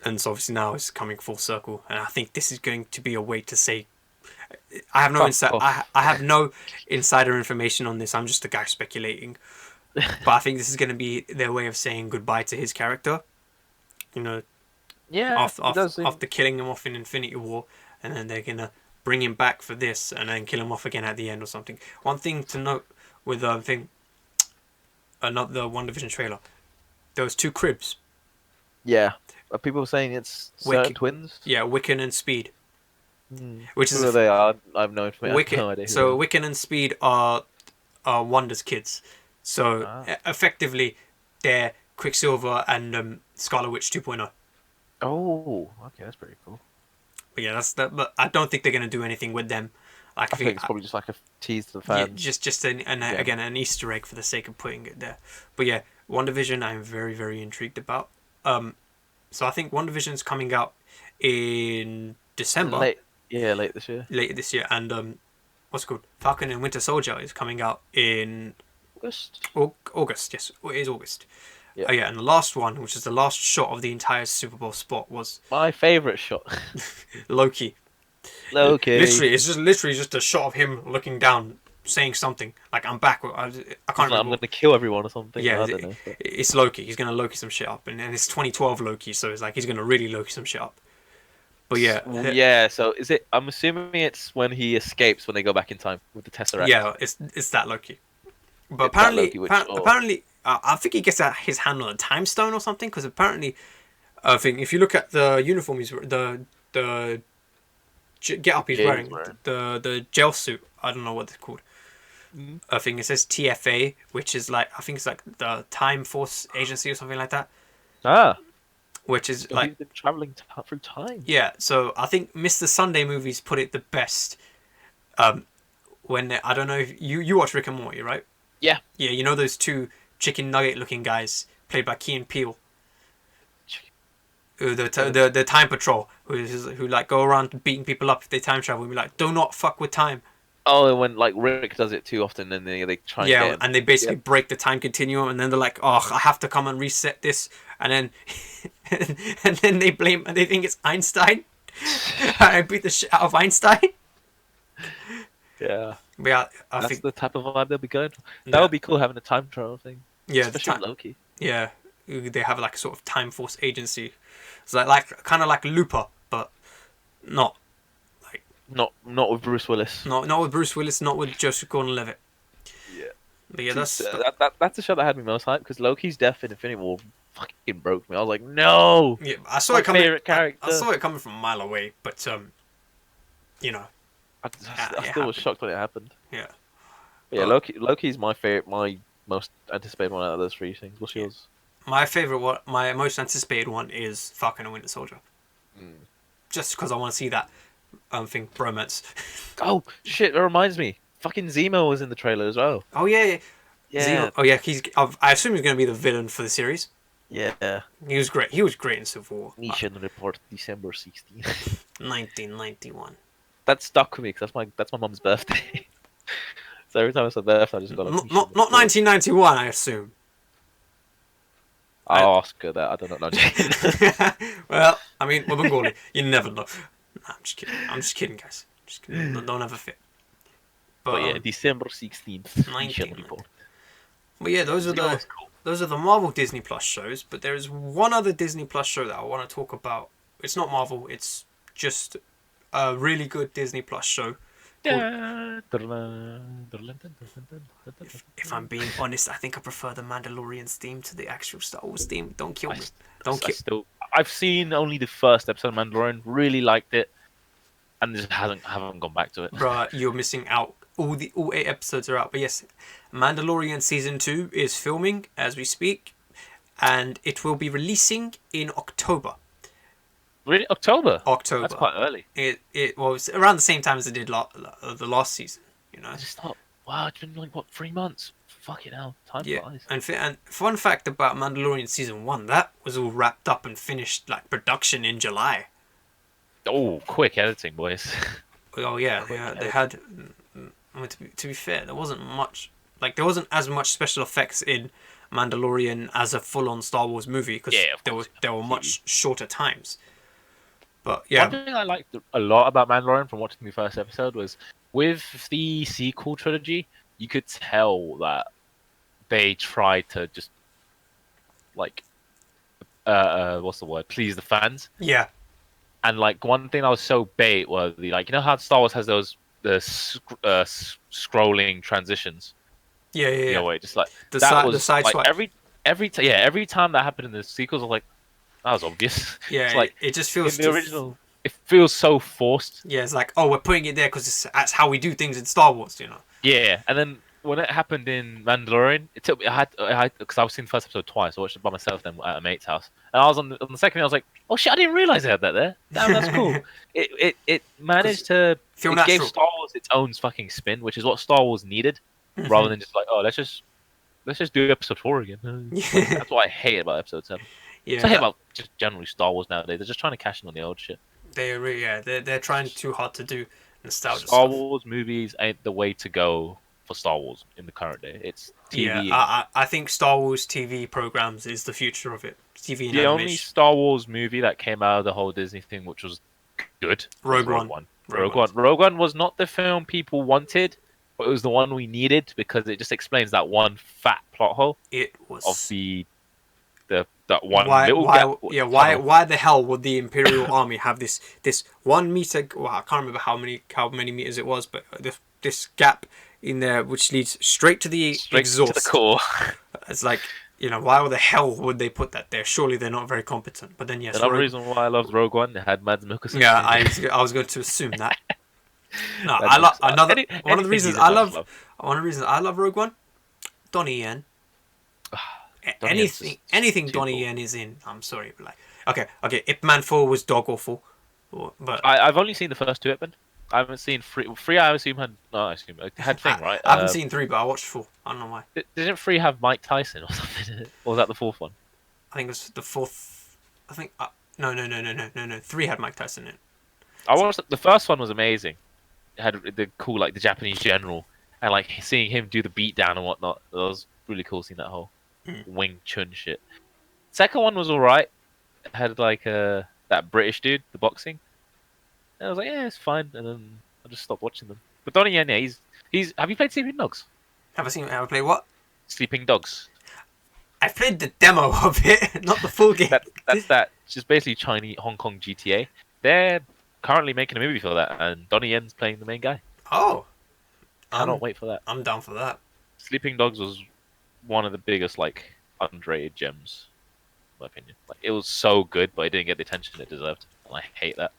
and so obviously now it's coming full circle. And I think this is going to be a way to say, I have no I have no insider information on this. I'm just a guy speculating, but I think this is going to be their way of saying goodbye to his character. Yeah, after killing him off in Infinity War, and then they're gonna bring him back for this, and then kill him off again at the end or something. One thing to note with another WandaVision trailer, there was 2 cribs. Yeah, are people saying it's certain twins? Yeah, Wiccan and Speed. Which is who they are? I've no information. No idea. So Wiccan and Speed are Wanda's kids. So effectively, they're Quicksilver and Scarlet Witch 2.0. Oh, okay, that's pretty cool. But yeah, but I don't think they're gonna do anything with them. Like, I think it's probably just like a tease to the fans. Yeah, just again an Easter egg for the sake of putting it there. But yeah, WandaVision I'm very, very intrigued about. So I think WandaVision's coming out in December. Late this year. Later this year, and what's it called? Falcon and Winter Soldier is coming out in August. August, yes, it is August. Yeah. Oh yeah, and the last one, which is the last shot of the entire Super Bowl spot, was my favorite shot. Loki. Literally, it's just a shot of him looking down, saying something like, "I'm back." I can't remember. I'm gonna kill everyone or something. Yeah, I don't know. It's Loki. He's gonna Loki some shit up, and it's 2012 Loki, so it's like he's gonna really Loki some shit up. But yeah, yeah. So is it? I'm assuming it's when he escapes when they go back in time with the Tesseract. Yeah, it's that Loki. But apparently, I think he gets his hand on a time stone or something, because apparently, I think if you look at the uniform the get up he's wearing, the gel suit, I don't know what it's called. I think it says TFA, which is like, I think it's like the Time Force Agency or something like that. Which is like he's been traveling through time. Yeah, so I think Mr. Sunday movies put it the best. When I don't know if you watch Rick and Morty, right? Yeah. Yeah, you know those 2 chicken nugget looking guys played by Key and Peele. The Time Patrol, who like go around beating people up if they time travel and be like, do not fuck with time. Oh, and when like Rick does it too often, then they try and get him. And they basically break the time continuum, and then they're like, oh, I have to come and reset this, and then and then they think it's Einstein. I beat the shit out of Einstein. Yeah. But yeah, I think the type of vibe they'll be going for. That would be cool, having a time travel thing. Yeah, especially Loki. Yeah, they have like a sort of time force agency. It's like kind of like Looper, but not with Bruce Willis. Not with Bruce Willis. Not with Joseph Gordon-Levitt. Yeah. But yeah, that's the show that had me most hyped, because Loki's death in Infinity War fucking broke me. I was like, no. Yeah, I saw it coming. Favorite character. I saw it coming from a mile away, but I still was shocked when it happened. Yeah. But yeah, Loki's my favorite, my most anticipated one out of those 3 things. What's yours? My favorite one, my most anticipated one is Falcon and Winter Soldier. Just because I want to see that bromance. Oh shit! That reminds me. Fucking Zemo was in the trailer as well. Oh yeah. Zemo. Oh yeah, I assume he's going to be the villain for the series. Yeah. He was great. He was great in Civil War. Mission report December 16, 1991. That stuck with me because that's my mum's birthday. So every time it's her birthday, I just got not 1991, I assume. I'll ask her that. I don't know. No, well, I mean, we're Bengali. You never know. No, I'm just kidding, guys. Just kidding. Don't ever fit. But yeah, December 16th. 19. But yeah, those are the Marvel Disney Plus shows. But there is one other Disney Plus show that I want to talk about. It's not Marvel. It's just a really good Disney Plus show. If I'm being honest, I think I prefer the Mandalorian's theme to the actual Star Wars theme. Don't kill me. I've seen only the first episode of Mandalorian. Really liked it, and just haven't gone back to it. Bruh, you're missing out. All 8 episodes are out. But yes, Mandalorian season 2 is filming as we speak, and it will be releasing in October. Really, October. October. That's quite early. It was around the same time as it did the last season. You know. I just thought, wow, it's been like what 3 months. Fucking hell, time Yeah, flies. and fun fact about Mandalorian season 1, that was all wrapped up and finished like production in July. Oh, quick editing, boys. Oh yeah, they had. I mean, to be fair, there wasn't much. Like there wasn't as much special effects in Mandalorian as a full-on Star Wars movie because there were much shorter times. But yeah, One thing I liked a lot about Mandalorian from watching the first episode was with the sequel trilogy, you could tell that they tried to just like what's the word? Please the fans. yeah, And like one thing I was so bait was the like you know how Star Wars has those scrolling transitions. yeah. You know, wait, just like The that side, was the side like swipe. every time that happened in the sequels, I was like, that was obvious. Yeah, It's like it just in feels the original, it feels so forced. Yeah, it's like, oh, we're putting it there because that's how we do things in Star Wars, you know. Yeah, and then when it happened in Mandalorian, it took me. I had because I was seeing the first episode twice. I watched it by myself then at a mate's house, and I was on the second. I was like, oh shit, I didn't realize they had that there. Damn, that's cool. It managed to Feel it natural. gave Star Wars its own fucking spin, which is what Star Wars needed, rather than just like, oh, let's just do episode 4 again. Like, that's what I hate about episode 7. Yeah, So I hate about just generally Star Wars nowadays. They're just trying to cash in on the old shit. they're trying too hard to do nostalgia Star stuff. Wars movies ain't the way to go for Star Wars in the current day. It's TV. Yeah, I think Star Wars TV programs is the future of it. TV and The only animation. Star Wars movie that came out of the whole Disney thing, which was good, was Rogue One. Rogue One. Rogue One was not the film people wanted, but it was the one we needed because it just explains that one fat plot hole It was of that one little gap. why the hell would the Imperial Army have this 1 meter? Well, I can't remember how many meters it was, but this gap in there which leads straight to the exhaust. To the core. It's like, you know, why the hell would they put that there? Surely they're not very competent. But then yes, Another reason why I loved Rogue One, it had Mads Mikkelsen. yeah, I was going to assume that. No, Mads I love Mikkelsen. another Any- one of the anything reasons he's I in, love one of the reasons I love Rogue One. Donnie Yen. Donnie Yen's just Anything too Donnie cool. Yen is in, I'm sorry, but like okay, Ip Man 4 was dog awful, but I've only seen the first two, Edmund. I haven't seen three. Three, I assume had. No, I assume it had thing, right? I haven't seen 3, but I watched 4. I don't know why. Didn't three have Mike Tyson or something? Or was that the fourth one? I think it was the 4th. I think no. 3 had Mike Tyson in it. I watched the first one was amazing. It had the cool like the Japanese general and like seeing him do the beatdown and whatnot. That was really cool seeing that whole Wing Chun shit. Second one was alright. It had like that British dude, the boxing. And I was like, yeah, it's fine. And then I just stopped watching them. But Donnie Yen, yeah, he's. Have you played Sleeping Dogs? Have I played what? Sleeping Dogs. I played the demo of it, not the full game. That's just basically Chinese Hong Kong GTA. They're currently making a movie for that, and Donnie Yen's playing the main guy. Oh, Cannot wait for that. I'm down for that. Sleeping Dogs was one of the biggest like underrated gems, in my opinion. Like it was so good, but it didn't get the attention it deserved, and I hate that.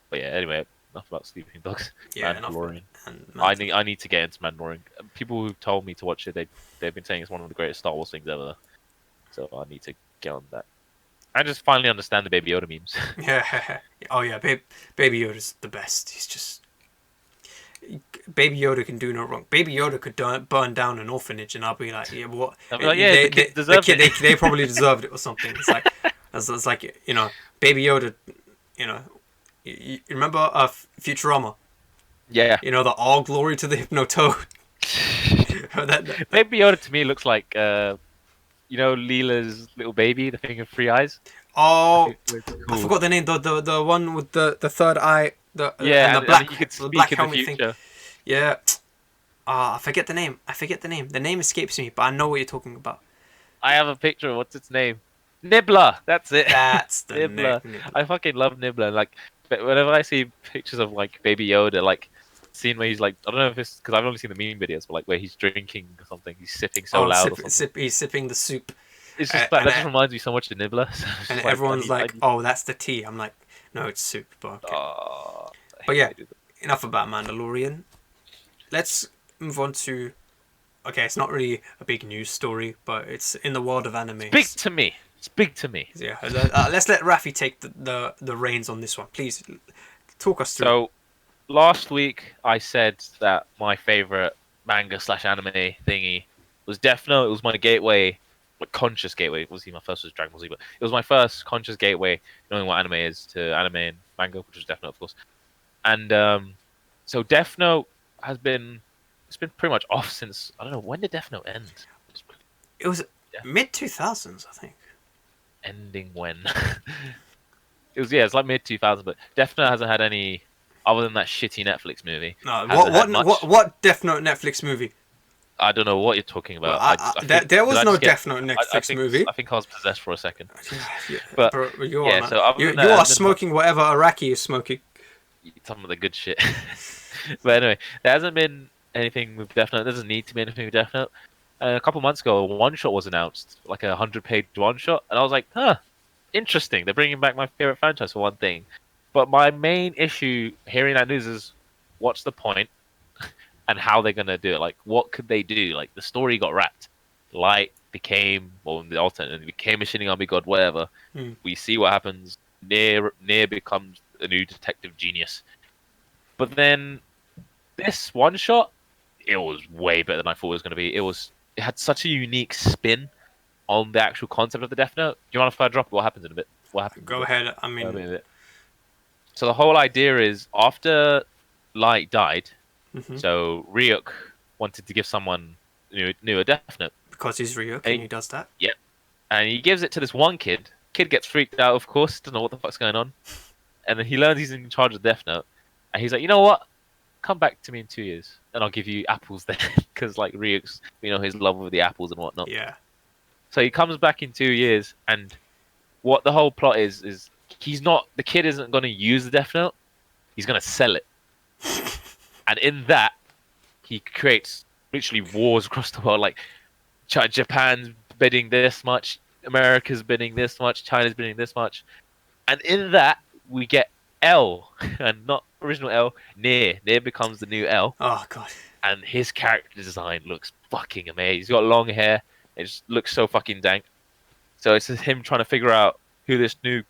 But yeah, anyway, enough about Sleeping Dogs. Yeah, Mandalorian. And I need to get into Mandalorian. People who've told me to watch it, they've been saying it's one of the greatest Star Wars things ever. So I need to get on that. I just finally understand the Baby Yoda memes. Yeah. Oh yeah, Baby Yoda's the best. He's just Baby Yoda can do no wrong. Baby Yoda could burn down an orphanage, and I'll be like, yeah, what? I'll be like, yeah, the kids deserved it. They probably deserved it or something. It's like, it's like, you know, Baby Yoda, you know, you remember Futurama? Yeah. You know, the all glory to the Hypnotoad. Baby Yoda to me looks like, you know, Leela's little baby, the thing with 3 eyes. Oh, Cool. I forgot the name. The one with the third eye. Yeah, and the black, you could the speak black in the helmet future. thing. Yeah. I forget the name. The name escapes me, but I know what you're talking about. I have a picture of what's its name. Nibbler. That's it. That's the Nibbler. name. I fucking love Nibbler. Like, whenever I see pictures of like Baby Yoda, like scene where he's like, I don't know if it's because I've only seen the meme videos, but like where he's drinking or something, he's sipping so loud or something. He's sipping the soup. It's just that just reminds me so much of Nibbler. So And everyone's like, "Oh, that's the tea." I'm like, "No, it's soup." But okay. But yeah, enough about Mandalorian. Let's move on to okay, it's not really a big news story, but it's in the world of anime. Speak to me. Speak to me. Yeah, let's let Rafi take the reins on this one. Please talk us through. So last week I said that my favorite manga slash anime thingy was Death Note. It was my gateway, like conscious gateway. Obviously, my first was Dragon Ball Z, but it was my first conscious gateway, knowing what anime is, to anime and manga, which was Death Note, of course. And so Death Note has been it's been pretty much off since I don't know when did Death Note end. It was Yeah. mid 2000s, I think. Ending when? It's like mid 2000s, but Death Note hasn't had any other than that shitty Netflix movie. No, Hasn't had much. what Death Note Netflix movie? I don't know what you're talking Well, about. there was did I no just get- Death Note Netflix movie. I think I was possessed for a second. Yeah, But bro, you yeah, are, man. so other you than that, you are other than- smoking whatever Iraqi is smoking. Some of the good shit. But anyway, there hasn't been anything with Death Note. There doesn't need to be anything with Death Note. A couple months ago, a one shot was announced, like a 100-page one shot, and I was like, huh, interesting. They're bringing back my favorite franchise for one thing. But my main issue hearing that news is, what's the point, and how they're gonna do it? Like, what could they do? Like, the story got wrapped. Light became, well, the alternate, became a Shinigami god, whatever. Hmm. We see what happens. Near becomes a new detective genius. But then this one shot, it was way better than I thought it was going to be. It had such a unique spin on the actual concept of the Death Note. Do you mind if I drop what happens in a bit? What happens? Go ahead. I in mean, a bit? So the whole idea is after Light died, mhm. so Ryuk wanted to give someone new a Death Note, Because he's Ryuk Hey. and he does that. and he gives it to this one kid. Kid gets freaked out, of course, doesn't know what the fuck's going on, and then he learns he's in charge of the Death Note, and he's like, you know what? Come back to me in 2 years, and I'll give you apples then, because like Ryuk's, his love with the apples and whatnot. Yeah. So he comes back in 2 years, and what the whole plot is the kid isn't going to use the Death Note, he's going to sell it, and in that he creates literally wars across the world. Like Japan's bidding this much, America's bidding this much, China's bidding this much, and in that we get L, and not original L, Near. Near becomes the new L, Oh god. and his character design looks fucking amazing. He's got long hair, it just looks so fucking dank. So it's just him trying to figure out who this new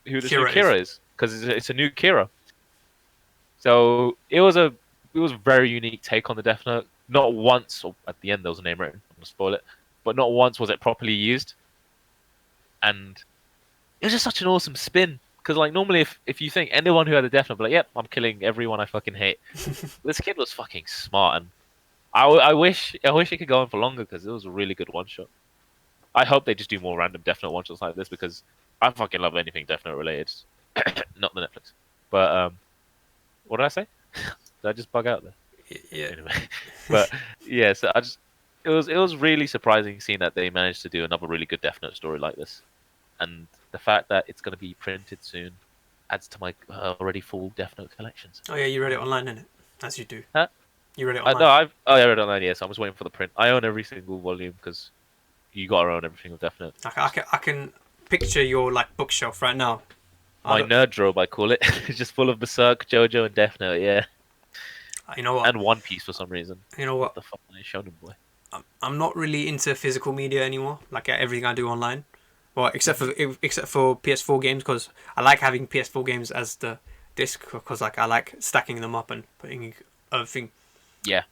Kira is, because it's a new Kira. So it was a very unique take on the Death Note. Not once, or at the end there was a name written, I'm gonna spoil it, but not once was it properly used. And it was just such an awesome spin. Because like normally, if you think anyone who had a Death Note, be like, yep, I'm killing everyone I fucking hate. This kid was fucking smart, and I wish it could go on for longer, because it was a really good one shot. I hope they just do more random Death Note one shots like this, because I fucking love anything Death Note related. Not the Netflix, but what did I say? Did I just bug out there? Yeah. Anyway, but yeah, so it was really surprising seeing that they managed to do another really good Death Note story like this, and the fact that it's going to be printed soon adds to my already full Death Note collections. Oh yeah, you read it online, innit? As you do. Huh? You read it No, online. I read it online. Yes, I was waiting for the print. I own every single volume because you got to own everything with Death Note. I can picture your like bookshelf right now. My nerd robe, I call it. It's just full of Berserk, JoJo, and Death Note. Yeah, You know what? and One Piece for some reason. You know what? What the fuck are they Shonen Boy? I'm not really into physical media anymore. Like everything I do online, well, except for PS4 games, because I like having PS4 games as the disc, because like I like stacking them up and putting everything. Yeah.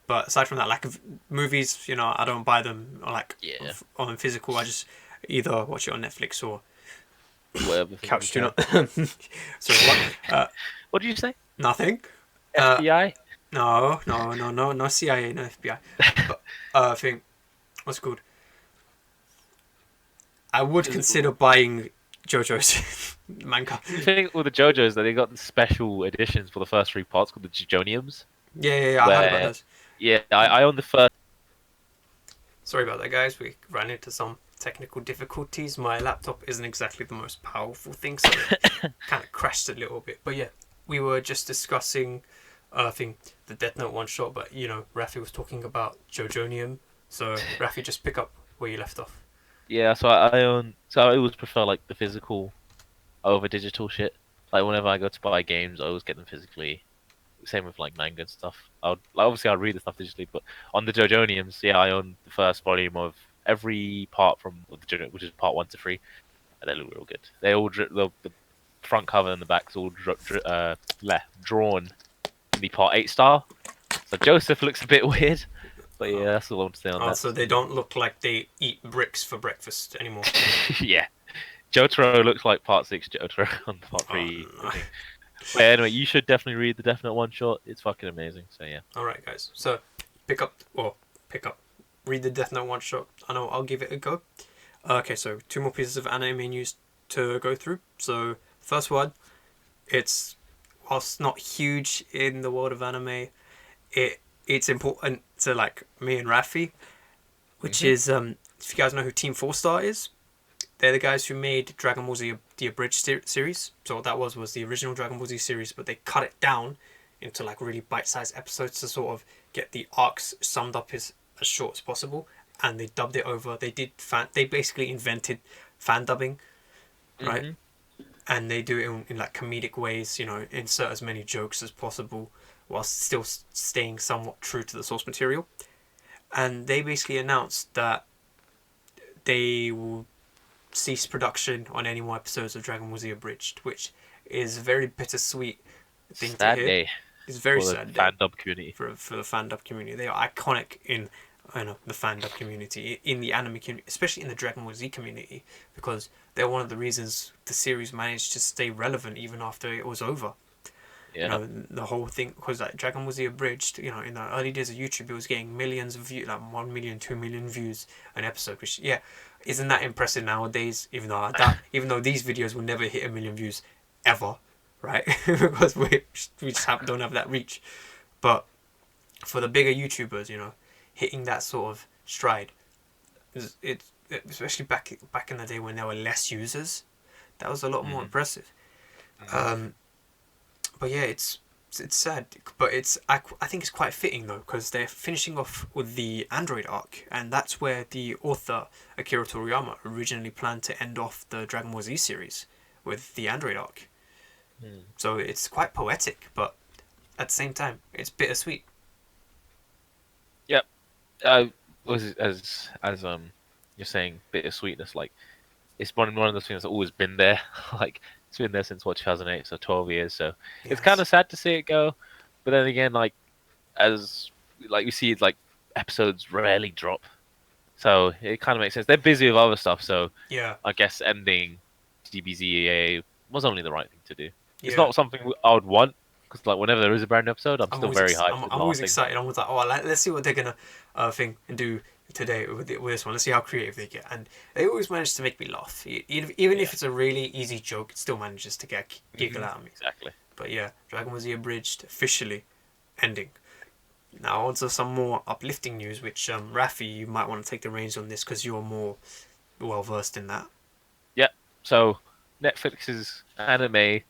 But aside from that, like movies, I don't buy them like Yeah. on physical. I just either watch it on Netflix or Whatever. couch tune up. Sorry, what? What did you say? Nothing. FBI? No, CIA, no FBI. But I think what's it called? I would consider buying JoJo's manga. The thing with the JoJo's that they got the special editions for the first 3 parts called the Jojoniums. Yeah, I heard about those. Yeah, I own the first. Sorry about that, guys. We ran into some technical difficulties. My laptop isn't exactly the most powerful thing, so it kind of crashed a little bit. But yeah, we were just discussing, I think, the Death Note one shot. But Rafi was talking about Jojonium, so Rafi, just pick up where you left off. Yeah, so I own. So I always prefer like the physical over digital shit. Like whenever I go to buy games, I always get them physically. Same with like manga and stuff. Obviously I'd read the stuff digitally, but on the JoJoniums, yeah, I own the first volume of every part from the JoJo, which is part 1 to 3, and they look real good. They all the front cover and the back's all drawn in the part 8 style. So Joseph looks a bit weird, but yeah, that's all I want to say on that. So they don't look like they eat bricks for breakfast anymore. Yeah, Jotaro looks like part 6 Jotaro on part 3. No. But anyway, you should definitely read the Death Note one shot. It's fucking amazing. So yeah. All right, guys. So pick up, read the Death Note one shot. I know I'll give it a go. Okay, so 2 more pieces of anime news to go through. So first one, it's whilst not huge in the world of anime, it's important to like me and Rafi, which is if you guys know who Team 4 Star is, they're the guys who made Dragon Ball Z the abridged series. So what that was the original Dragon Ball Z series, but they cut it down into like really bite-sized episodes to sort of get the arcs summed up as short as possible, and they dubbed it over. They basically invented fan dubbing, right? And they do it in like comedic ways, you know, insert as many jokes as possible whilst still staying somewhat true to the source material. And they basically announced that they will cease production on any more episodes of Dragon Ball Z Abridged, which is a very bittersweet thing Sad to hear. day It's very for the sad fan dub community. for the fan dub community. They are iconic in the fan dub community, in the anime community, especially in the Dragon Ball Z community, because they're one of the reasons the series managed to stay relevant even after it was over. Yeah. You know, the whole thing, because like Dragon Ball Z Abridged, you know, in the early days of YouTube, it was getting millions of views, like 1 million, 2 million views an episode, which isn't that impressive nowadays. Even though these videos will never hit 1 million views ever, right? Because we just don't have that reach. But for the bigger YouTubers, you know, hitting that sort of stride, it especially back in the day when there were less users, that was a lot more impressive. But yeah, it's sad, but I think it's quite fitting though, because they're finishing off with the Android arc, and that's where the author Akira Toriyama originally planned to end off the Dragon Ball Z series, with the Android arc. So it's quite poetic, but at the same time, it's bittersweet. Yep. Was as you're saying, bittersweetness. Like it's one of those things that's always been there. Like it's been there since 2008, so 12 years. So it's kind of sad to see it go. But then again, like as like we see, like episodes rarely drop, so it kind of makes sense. They're busy with other stuff, so Yeah. I guess ending DBZEA was only the right thing to do. It's Yeah. not something I would want, because like whenever there is a brand new episode, I'm still always very ex- hyped. I'm always excited. I'm always like, let's see what they're gonna think and do today with this one. Let's see how creative they get, and they always manage to make me laugh. Even if it's a really easy joke, it still manages to get giggle out of me. Exactly. But yeah, Dragon Ball Z Abridged officially ending. Now on to some more uplifting news, which Rafi, you might want to take the reins on this because you're more well versed in that. Yeah. So Netflix's anime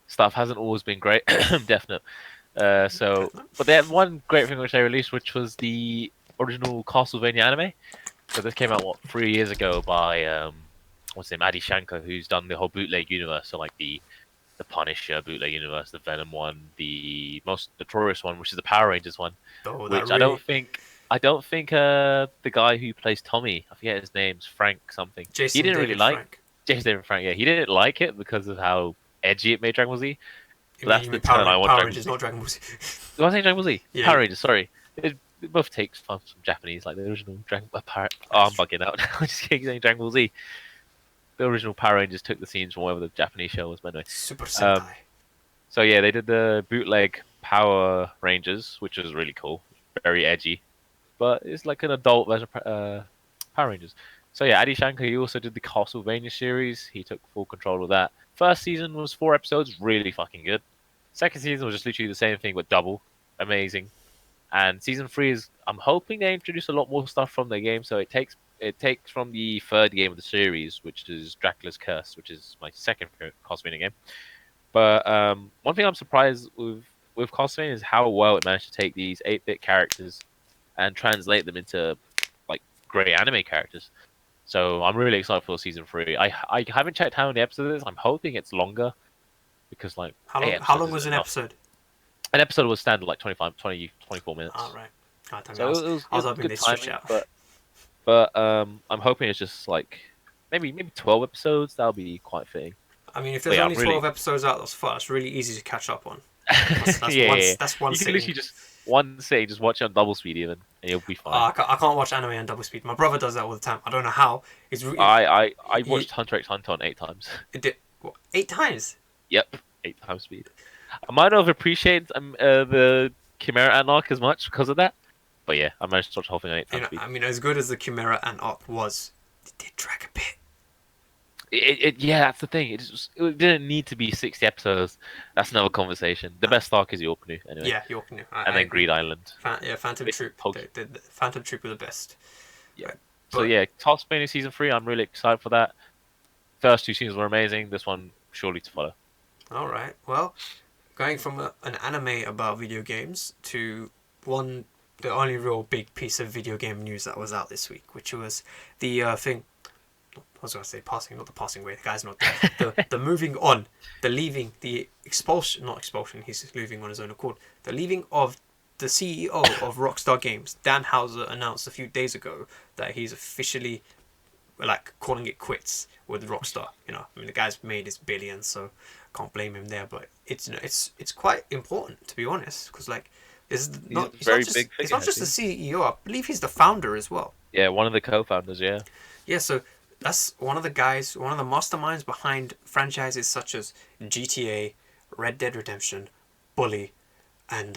stuff hasn't always been great. Definite. But they had one great thing which they released, which was the original Castlevania anime. So this came out 3 years ago by what's his name, Adi Shankar, who's done the whole bootleg universe. So like the Punisher bootleg universe, the Venom one, the most notorious one, which is the Power Rangers one, which I don't think the guy who plays Tommy, I forget his name's Frank something. Jason He didn't David really like Frank. Jason David Frank. Yeah, he didn't like it because of how edgy it made Dragon Ball Z. But that's You the mean turn I want. Power Rangers, not Dragon Ball Z. Was I saying Dragon Ball Z? Yeah. Power Rangers, sorry. It both takes from Japanese, like the original Dragon Ball. I'm bugging out. I'm just saying Dragon Ball Z. The original Power Rangers took the scenes from whatever the Japanese show was, by the way. Super Sentai. So yeah, they did the bootleg Power Rangers, which was really cool, very edgy, but it's like an adult version of Power Rangers. So yeah, Adi Shankar, he also did the Castlevania series. He took full control of that. First season was 4 episodes, really fucking good. Second season was just literally the same thing, but double. Amazing. And season 3 is, I'm hoping they introduce a lot more stuff from the game. So it takes from the third game of the series, which is Dracula's Curse, which is my second favorite Castlevania game. But one thing I'm surprised with Castlevania is how well it managed to take these 8-bit characters and translate them into like great anime characters. So I'm really excited for season 3. I haven't checked how many episodes it is. I'm hoping it's longer, because like How long was an episode? An episode was standard like 25, 20, 24 minutes. All right. Oh, damn it. So I it was was hoping good they'd stretch timing, out. but I'm hoping it's just like maybe 12 episodes. That'll be quite fitting. I mean, if But there's yeah, only I'm really 12 episodes out, that's fun. It's really easy to catch up on. yeah, yeah, yeah. That's one You can sitting. literally just one sitting, just watch it on double speed even, and you'll be fine. I can't watch anime on double speed. My brother does that all the time. I don't know how. I He, watched Hunter x Hunter on 8 times. it did what, 8 times. Yep, 8 times speed. I might not have appreciated the Chimera Ant arc as much because of that, but yeah, I managed to watch the whole thing on 8 times speed. I mean, as good as the Chimera and arc was, it did drag a bit. Yeah, that's the thing. It didn't need to be 60 episodes. That's another conversation. The best arc is Yorknu, anyway. Yeah, York knew. And then Greed Island. Phantom Bit Troop. pokey. The Phantom Troop were the best. Yeah. Right. So But- yeah, Taskmaster season 3. I'm really excited for that. First 2 seasons were amazing. This one surely to follow. All right. Well, going from an anime about video games to the only real big piece of video game news that was out this week, which was the thing. I was going to say passing, not the passing away. The guy's not there. The moving on, the leaving, the expulsion, not expulsion. He's leaving on his own accord. The leaving of the CEO of Rockstar Games, Dan Houser, announced a few days ago that he's officially calling it quits with Rockstar. I mean, the guy's made his billions, so can't blame him there. But it's it's quite important, to be honest, because this is not He's a very just, big it's not figurehead, just the CEO. I believe he's the founder as well. Yeah, one of the co-founders. Yeah. Yeah, so that's one of the guys, one of the masterminds behind franchises such as GTA, Red Dead Redemption, Bully, and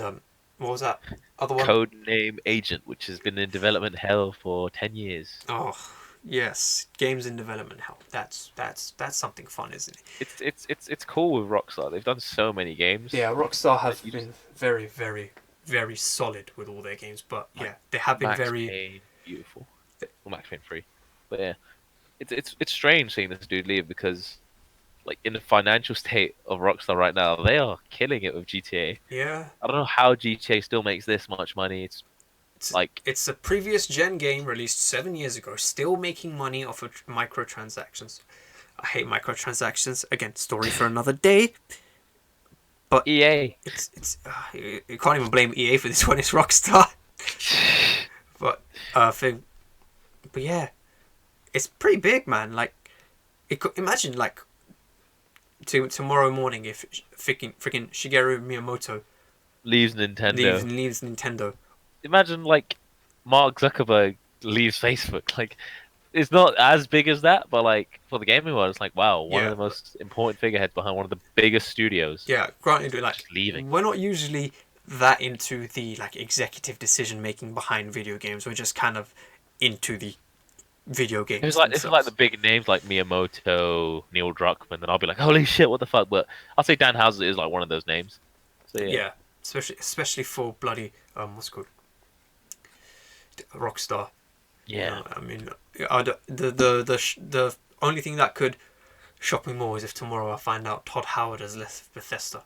what was that other one? Codename Agent, which has been in development hell for 10 years. Oh, yes, games in development hell. That's something fun, isn't it? It's cool with Rockstar. They've done so many games. Yeah, Rockstar have You been very, very, very solid with all their games, but yeah, they have been Max very. Payne, beautiful. Well, Max Payne 3. But yeah, it's strange seeing this dude leave because, like, in the financial state of Rockstar right now, they are killing it with GTA. Yeah, I don't know how GTA still makes this much money. It's like it's a previous gen game released 7 years ago, still making money off of microtransactions. I hate microtransactions. Again, story for another day. EA. You can't even blame EA for this one. It's Rockstar. But yeah, it's pretty big, man. Like, imagine tomorrow morning if freaking Shigeru Miyamoto Leaves Nintendo. leaves Nintendo. Imagine like Mark Zuckerberg leaves Facebook. Like, it's not as big as that, but like for the gaming world, it's like wow, one Yeah. of the most important figureheads behind one of the biggest studios. Yeah, granted, Just leaving. we're not usually that into the executive decision making behind video games. We're just kind of into the video games. It's like the big names like Miyamoto, Neil Druckmann, and I'll be like, holy shit, what the fuck? But I'll say Dan Houser is like one of those names. So yeah, especially for bloody what's it called, Rockstar. Yeah. I mean, the only thing that could shock me more is if tomorrow I find out Todd Howard has left Bethesda.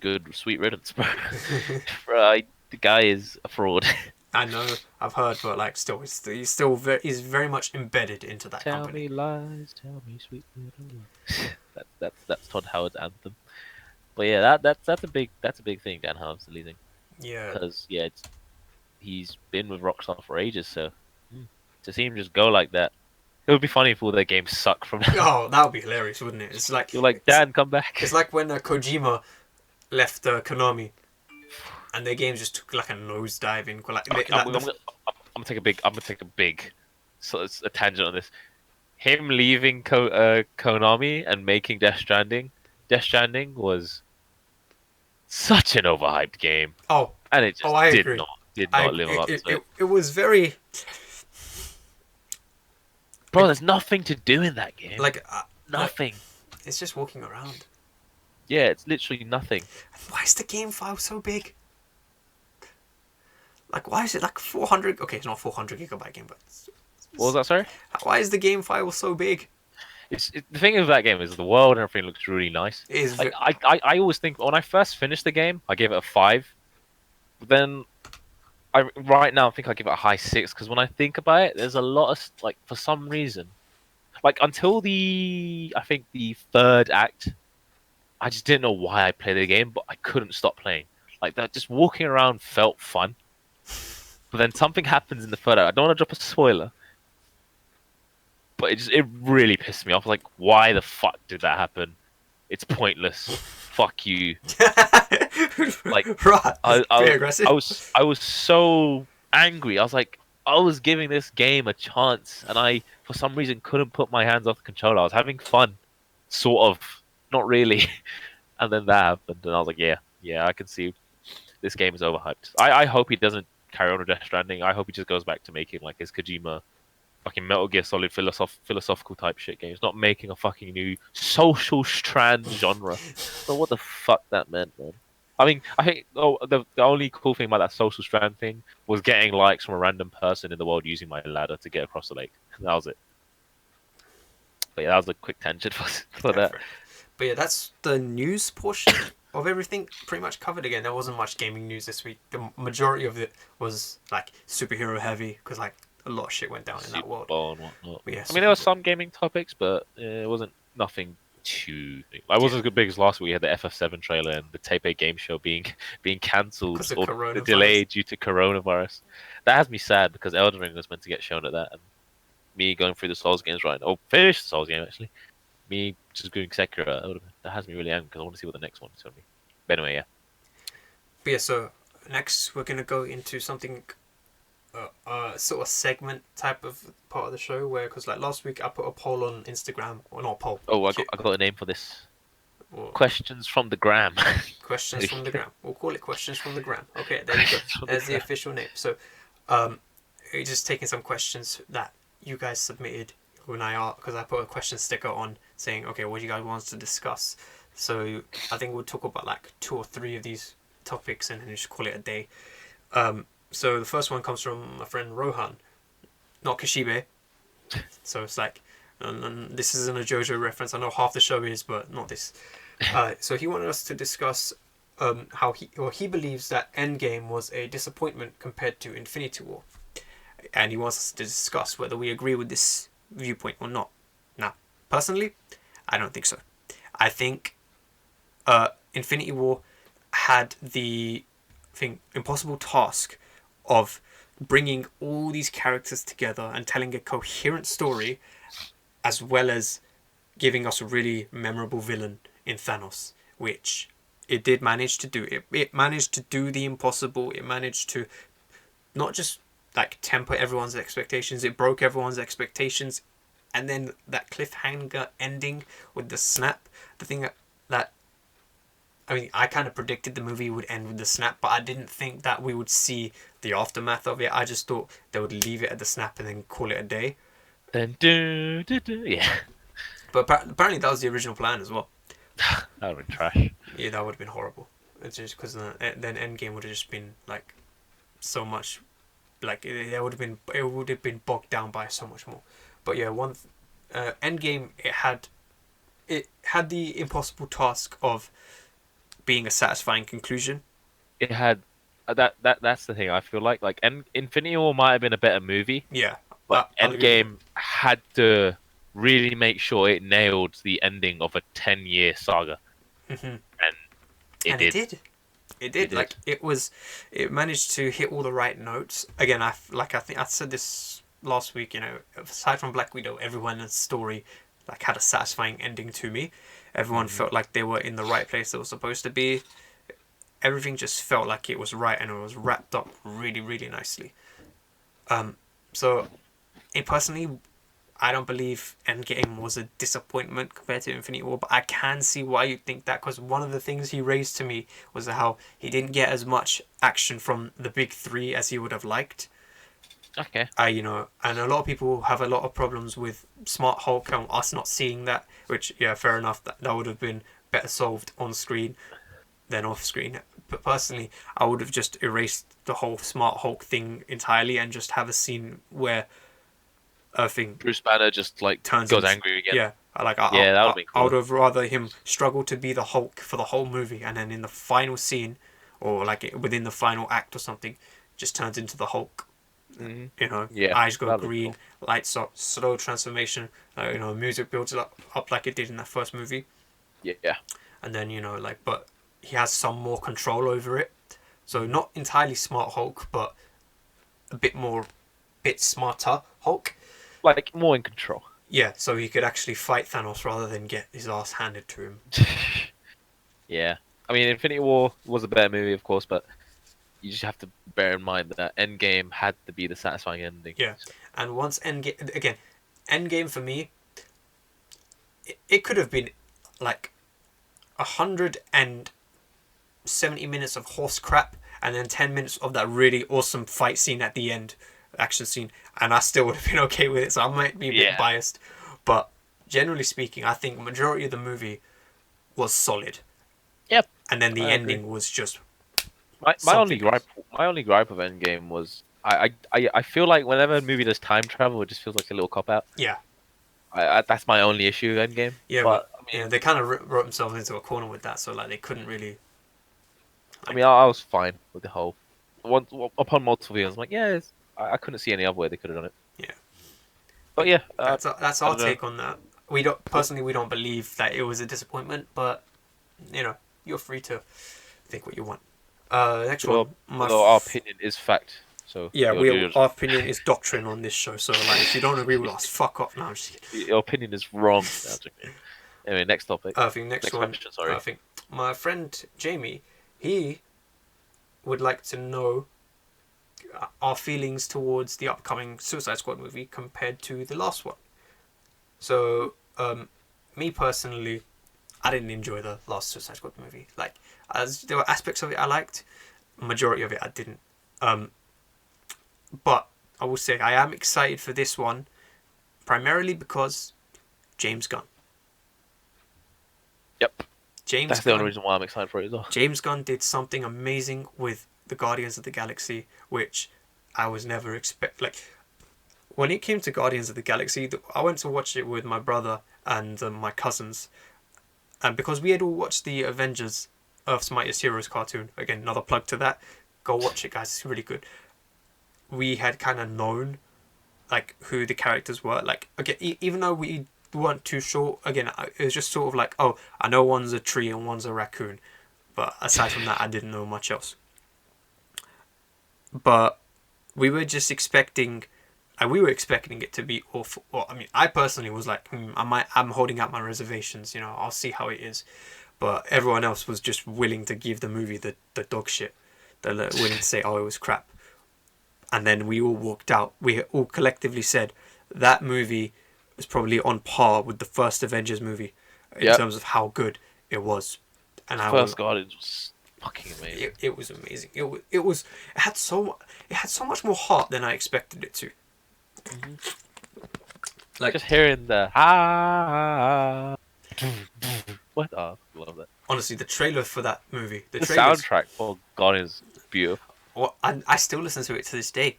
Good, sweet riddance, bro. Right, the guy is a fraud. I know, I've heard, but still, he's still very much embedded into that Tell company. me lies, tell me sweet riddles. That's Todd Howard's anthem. But yeah, that's a big thing. Dan Houser leaving Yeah, because he's been with Rockstar for ages, so to see him just go like that, it would be funny if all their games suck from now. oh, that would be hilarious, wouldn't it? It's like You're like, Dan, come back. It's like when Kojima left Konami, and their games just took a nosedive in. I'm gonna take a big, so it's a tangent on this. Him leaving Konami and making Death Stranding. Death Stranding was such an overhyped game, Oh, and it just I did agree. not live up to it. It was very Bro, there's nothing to do in that game. Nothing. it's just walking around. Yeah, it's literally nothing. Why is the game file so big? Why is it 400? Okay, it's not 400 gigabyte game, but What was that, sorry? why is the game file so big? The thing with that game is the world and everything looks really nice. It is I always think when I first finished the game, I gave it a 5. But then right now I think I give it a high 6 because when I think about it, there's a lot of for some reason, until I think the third act, I just didn't know why I played the game, but I couldn't stop playing. Like that, just walking around felt fun. But then something happens in the third act. I don't want to drop a spoiler, but it really pissed me off. Like, why the fuck did that happen? It's pointless. Fuck you. Like, Right. I, Pretty I, aggressive. I was so angry. I was like, I was giving this game a chance, and I, for some reason, couldn't put my hands off the controller. I was having fun, sort of, not really. And then that happened, and I was like, yeah, I can see this game is overhyped. I hope he doesn't carry on with Death Stranding. I hope he just goes back to making like his Kojima fucking Metal Gear Solid philosophical type shit games, not making a fucking new social strand genre. So what the fuck that meant, man. I mean, I think the only cool thing about that social strand thing was getting likes from a random person in the world using my ladder to get across the lake. That was it. But yeah, that was a quick tangent for that. But yeah, that's the news portion of everything pretty much covered. Again, there wasn't much gaming news this week. The majority of it was like superhero heavy because like a lot of shit went down in that world. Superbowl and whatnot. But yeah, I mean, there were some gaming topics, but it wasn't nothing too. I wasn't as big as last week. We had the FF7 trailer and the Taipei Game Show being cancelled or delayed due to coronavirus. That has me sad because Elden Ring was meant to get shown at that, and me going through the Souls games right now. Oh, finished the Souls game actually. Me just doing Sekiro. That has me really angry because I want to see what the next one is going to be. But anyway, yeah. But yeah, so next we're gonna go into something. Sort of segment type of part of the show where, because like last week I put a poll on Instagram, or not a poll. Oh, I got a name for this. Or questions from the gram. Questions from the gram. We'll call it questions from the gram. Okay, there you go. There's the official name. So, just taking some questions that you guys submitted when because I put a question sticker on saying, okay, what do you guys want us to discuss? So I think we'll talk about like 2 or 3 of these topics and then just call it a day. So the first one comes from my friend Rohan, not Kashibe. So it's like, and this isn't a JoJo reference. I know half the show is, but not this. So he wanted us to discuss how he believes that Endgame was a disappointment compared to Infinity War, and he wants us to discuss whether we agree with this viewpoint or not. Now, personally, I don't think so. I think Infinity War had the impossible task of bringing all these characters together and telling a coherent story, as well as giving us a really memorable villain in Thanos, which it did manage to do. It managed to do the impossible. It managed to not just like temper everyone's expectations, it broke everyone's expectations, and then that cliffhanger ending with the snap, the thing that I mean, I kind of predicted the movie would end with the snap, but I didn't think that we would see the aftermath of it. I just thought they would leave it at the snap and then call it a day. Then yeah. But apparently that was the original plan as well. That would have been trash. Yeah, that would have been horrible. It's just because then Endgame would have just been like so much, like it would have been bogged down by so much more. But yeah, Endgame it had the impossible task of being a satisfying conclusion. It had that's the thing. I feel like Infinity War might have been a better movie. Yeah, but Endgame had to really make sure it nailed the ending of a 10-year saga. Mm-hmm. And it did. It did. Like it managed to hit all the right notes. Again, I think I said this last week. You know, aside from Black Widow, everyone's story like had a satisfying ending to me. Everyone felt like they were in the right place they were supposed to be. Everything just felt like it was right and it was wrapped up really, really nicely. So, personally, I don't believe Endgame was a disappointment compared to Infinity War, but I can see why you think that, because one of the things he raised to me was how he didn't get as much action from the big 3 as he would have liked. Okay. And a lot of people have a lot of problems with Smart Hulk and us not seeing that, which, yeah, fair enough, that would have been better solved on screen than off screen. But personally, I would have just erased the whole Smart Hulk thing entirely and just have a scene where Bruce Banner just like goes angry again. Yeah, that would be cool. I would have rather him struggle to be the Hulk for the whole movie, and then in the final scene, or like within the final act or something, just turns into the Hulk. Mm-hmm. Eyes go green, cool. Lights up, slow transformation. Music builds up like it did in that first movie. Yeah. And then but he has some more control over it. So not entirely smart Hulk, but a bit smarter Hulk. Like more in control. Yeah, so he could actually fight Thanos rather than get his ass handed to him. Yeah. I mean, Infinity War was a better movie, of course, but you just have to bear in mind that Endgame had to be the satisfying ending. Yeah, So, and once Endgame for me, it could have been like 170 minutes of horse crap, and then 10 minutes of that really awesome fight scene at the end, action scene, and I still would have been okay with it. So I might be a bit biased, but generally speaking, I think majority of the movie was solid. yep. And then the I agree. ending was just My something else. only gripe of Endgame was I feel like whenever a movie does time travel, it just feels like a little cop out. Yeah, That's my only issue with Endgame. yeah, But but they kind of wrote themselves into a corner with that, so like they couldn't really. I mean, I was fine with the whole. Upon multiple viewings, I'm like, yeah, I couldn't see any other way they could have done it. Yeah. But yeah, That's I our don't know. take on that. We don't believe that it was a disappointment, but you're free to think what you want. Next Well, one, although our opinion is fact, so yeah, your our opinion is doctrine on this show. So like, if you don't agree with us, fuck off. No, I'm just kidding. your opinion is wrong. No, I'm joking. Anyway, next topic. I think next one. Question, sorry. I think my friend Jamie, he would like to know our feelings towards the upcoming Suicide Squad movie compared to the last one. So, me personally, I didn't enjoy the last Suicide Squad movie. Like, as there were aspects of it I liked, majority of it I didn't. But I will say I am excited for this one, primarily because James Gunn. Yep. James That's Gunn, the only reason why I'm excited for it as well. James Gunn did something amazing with the Guardians of the Galaxy, which I was never expect. Like, when it came to Guardians of the Galaxy, I went to watch it with my brother and my cousins, and because we had all watched the Avengers Earth's Mightiest Heroes cartoon, again another plug to that, go watch it guys, it's really good. We had kind of known like who the characters were, like again, even though we weren't too sure, again it was just sort of like, oh, I know one's a tree and one's a raccoon, but aside from that I didn't know much else. But we were just expecting, and we were expecting it to be awful. Well, I mean, I personally was like, I'm holding out my reservations. I'll see how it is. But everyone else was just willing to give the movie the dog shit. They're willing to say, oh, it was crap. And then we all walked out. We all collectively said that movie was probably on par with the first Avengers movie in terms of how good it was. And First Guardians was fucking amazing. It was amazing. It had so much more heart than I expected it to. Mm-hmm. Like, just hearing the what? Oh, I love that. honestly, the trailer for that movie, The trailers, soundtrack for Guardians is beautiful. well, I still listen to it to this day.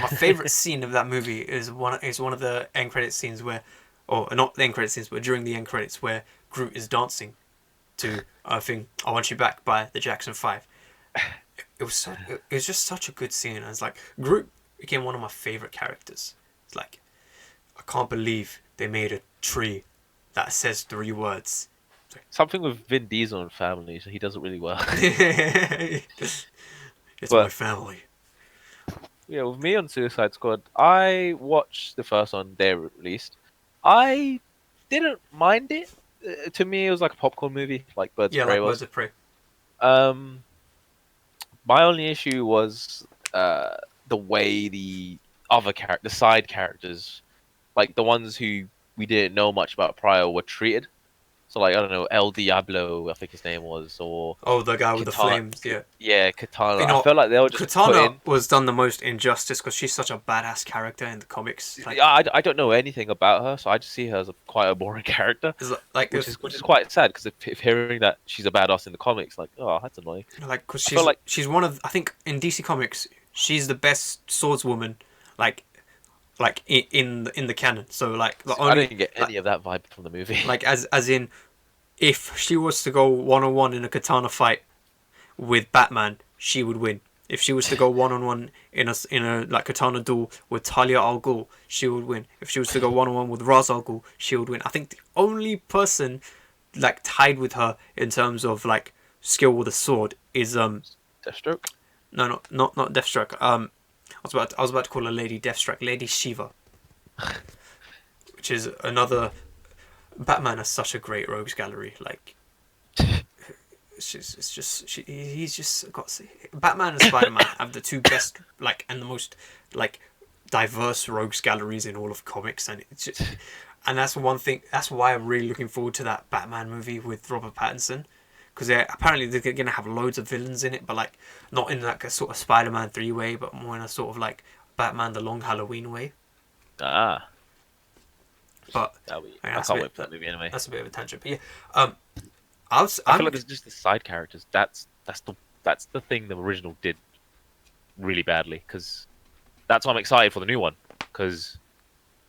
My favorite scene of that movie is one of the end credit scenes where, or not the end credit scenes, but during the end credits where Groot is dancing to I think I Want You Back by the Jackson 5. It was just such a good scene. I was like, Groot became one of my favorite characters. It's like, I can't believe they made a tree that says 3 words. Something with Vin Diesel and family, so he does it really well. It's my family. Yeah, with me on Suicide Squad, I watched the first one they released. I didn't mind it. To me, it was like a popcorn movie, like Birds of Prey was. Birds of Prey. My only issue was the way the side characters, like the ones who we didn't know much about prior, were treated. So, like, I don't know, El Diablo, I think his name was, or the guy with the flames, yeah. Yeah, Katana. I felt like they were just Katana was done the most injustice because she's such a badass character in the comics. Like, I don't know anything about her, so I just see her as quite a boring character. Which is quite sad because if hearing that she's a badass in the comics, like, oh, that's annoying. Like, because she's one of, I think in DC Comics, she's the best swordswoman, like in the canon. So like I didn't get any of that vibe from the movie. Like as in, if she was to go 1-on-1 in a katana fight with Batman, she would win. If she was to go 1-on-1 in a like katana duel with Talia al Ghul, she would win. If she was to go 1-on-1 with Ra's al Ghul, she would win. I think the only person like tied with her in terms of like skill with a sword is Deathstroke. No, not Deathstroke. I was about to call her Lady Deathstroke, Lady Shiva, which is another. Batman has such a great rogues gallery. Like, he's just got. Batman and Spider Man have the two best, like, and the most, like, diverse rogues galleries in all of comics, and it's just, and that's one thing. That's why I'm really looking forward to that Batman movie with Robert Pattinson, because apparently they're gonna have loads of villains in it, but like not in like a sort of Spider-Man 3 way, but more in a sort of like Batman the Long Halloween way. Ah, But I can't wait for that movie anyway. That's a bit of a tangent, but yeah. I feel like there's just the side characters. That's the thing the original did really badly, because that's why I'm excited for the new one, because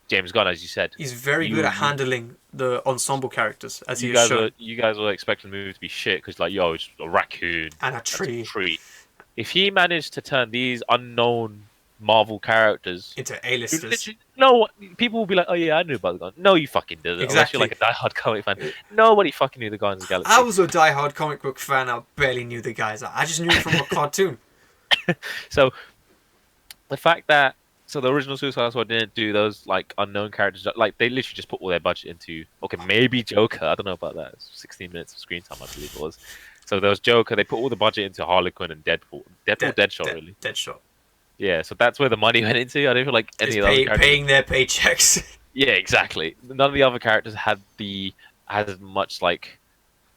James Gunn, as you said, he's very good at handling the ensemble characters, as you he guys has shown. you guys were expecting the movie to be shit because, like, yo, it's a raccoon And a tree. If he managed to turn these unknown Marvel characters Into A-listers. no, people will be like, oh yeah, I knew about the guy. No, you fucking didn't. Unless you're like a diehard comic fan. Nobody fucking knew the Guardians of the Galaxy. I was a diehard comic book fan. I barely knew the guys. I just knew them from a cartoon. So the fact that the original Suicide Squad didn't do those like unknown characters, like they literally just put all their budget into maybe Joker. I don't know about that. 16 minutes of screen time, I believe it was. So there was Joker. They put all the budget into Harley Quinn and Deadpool. Deadshot, really. Deadshot. Yeah, so that's where the money went into. I don't feel like any of those characters paying their paychecks. Yeah, exactly. None of the other characters had as much like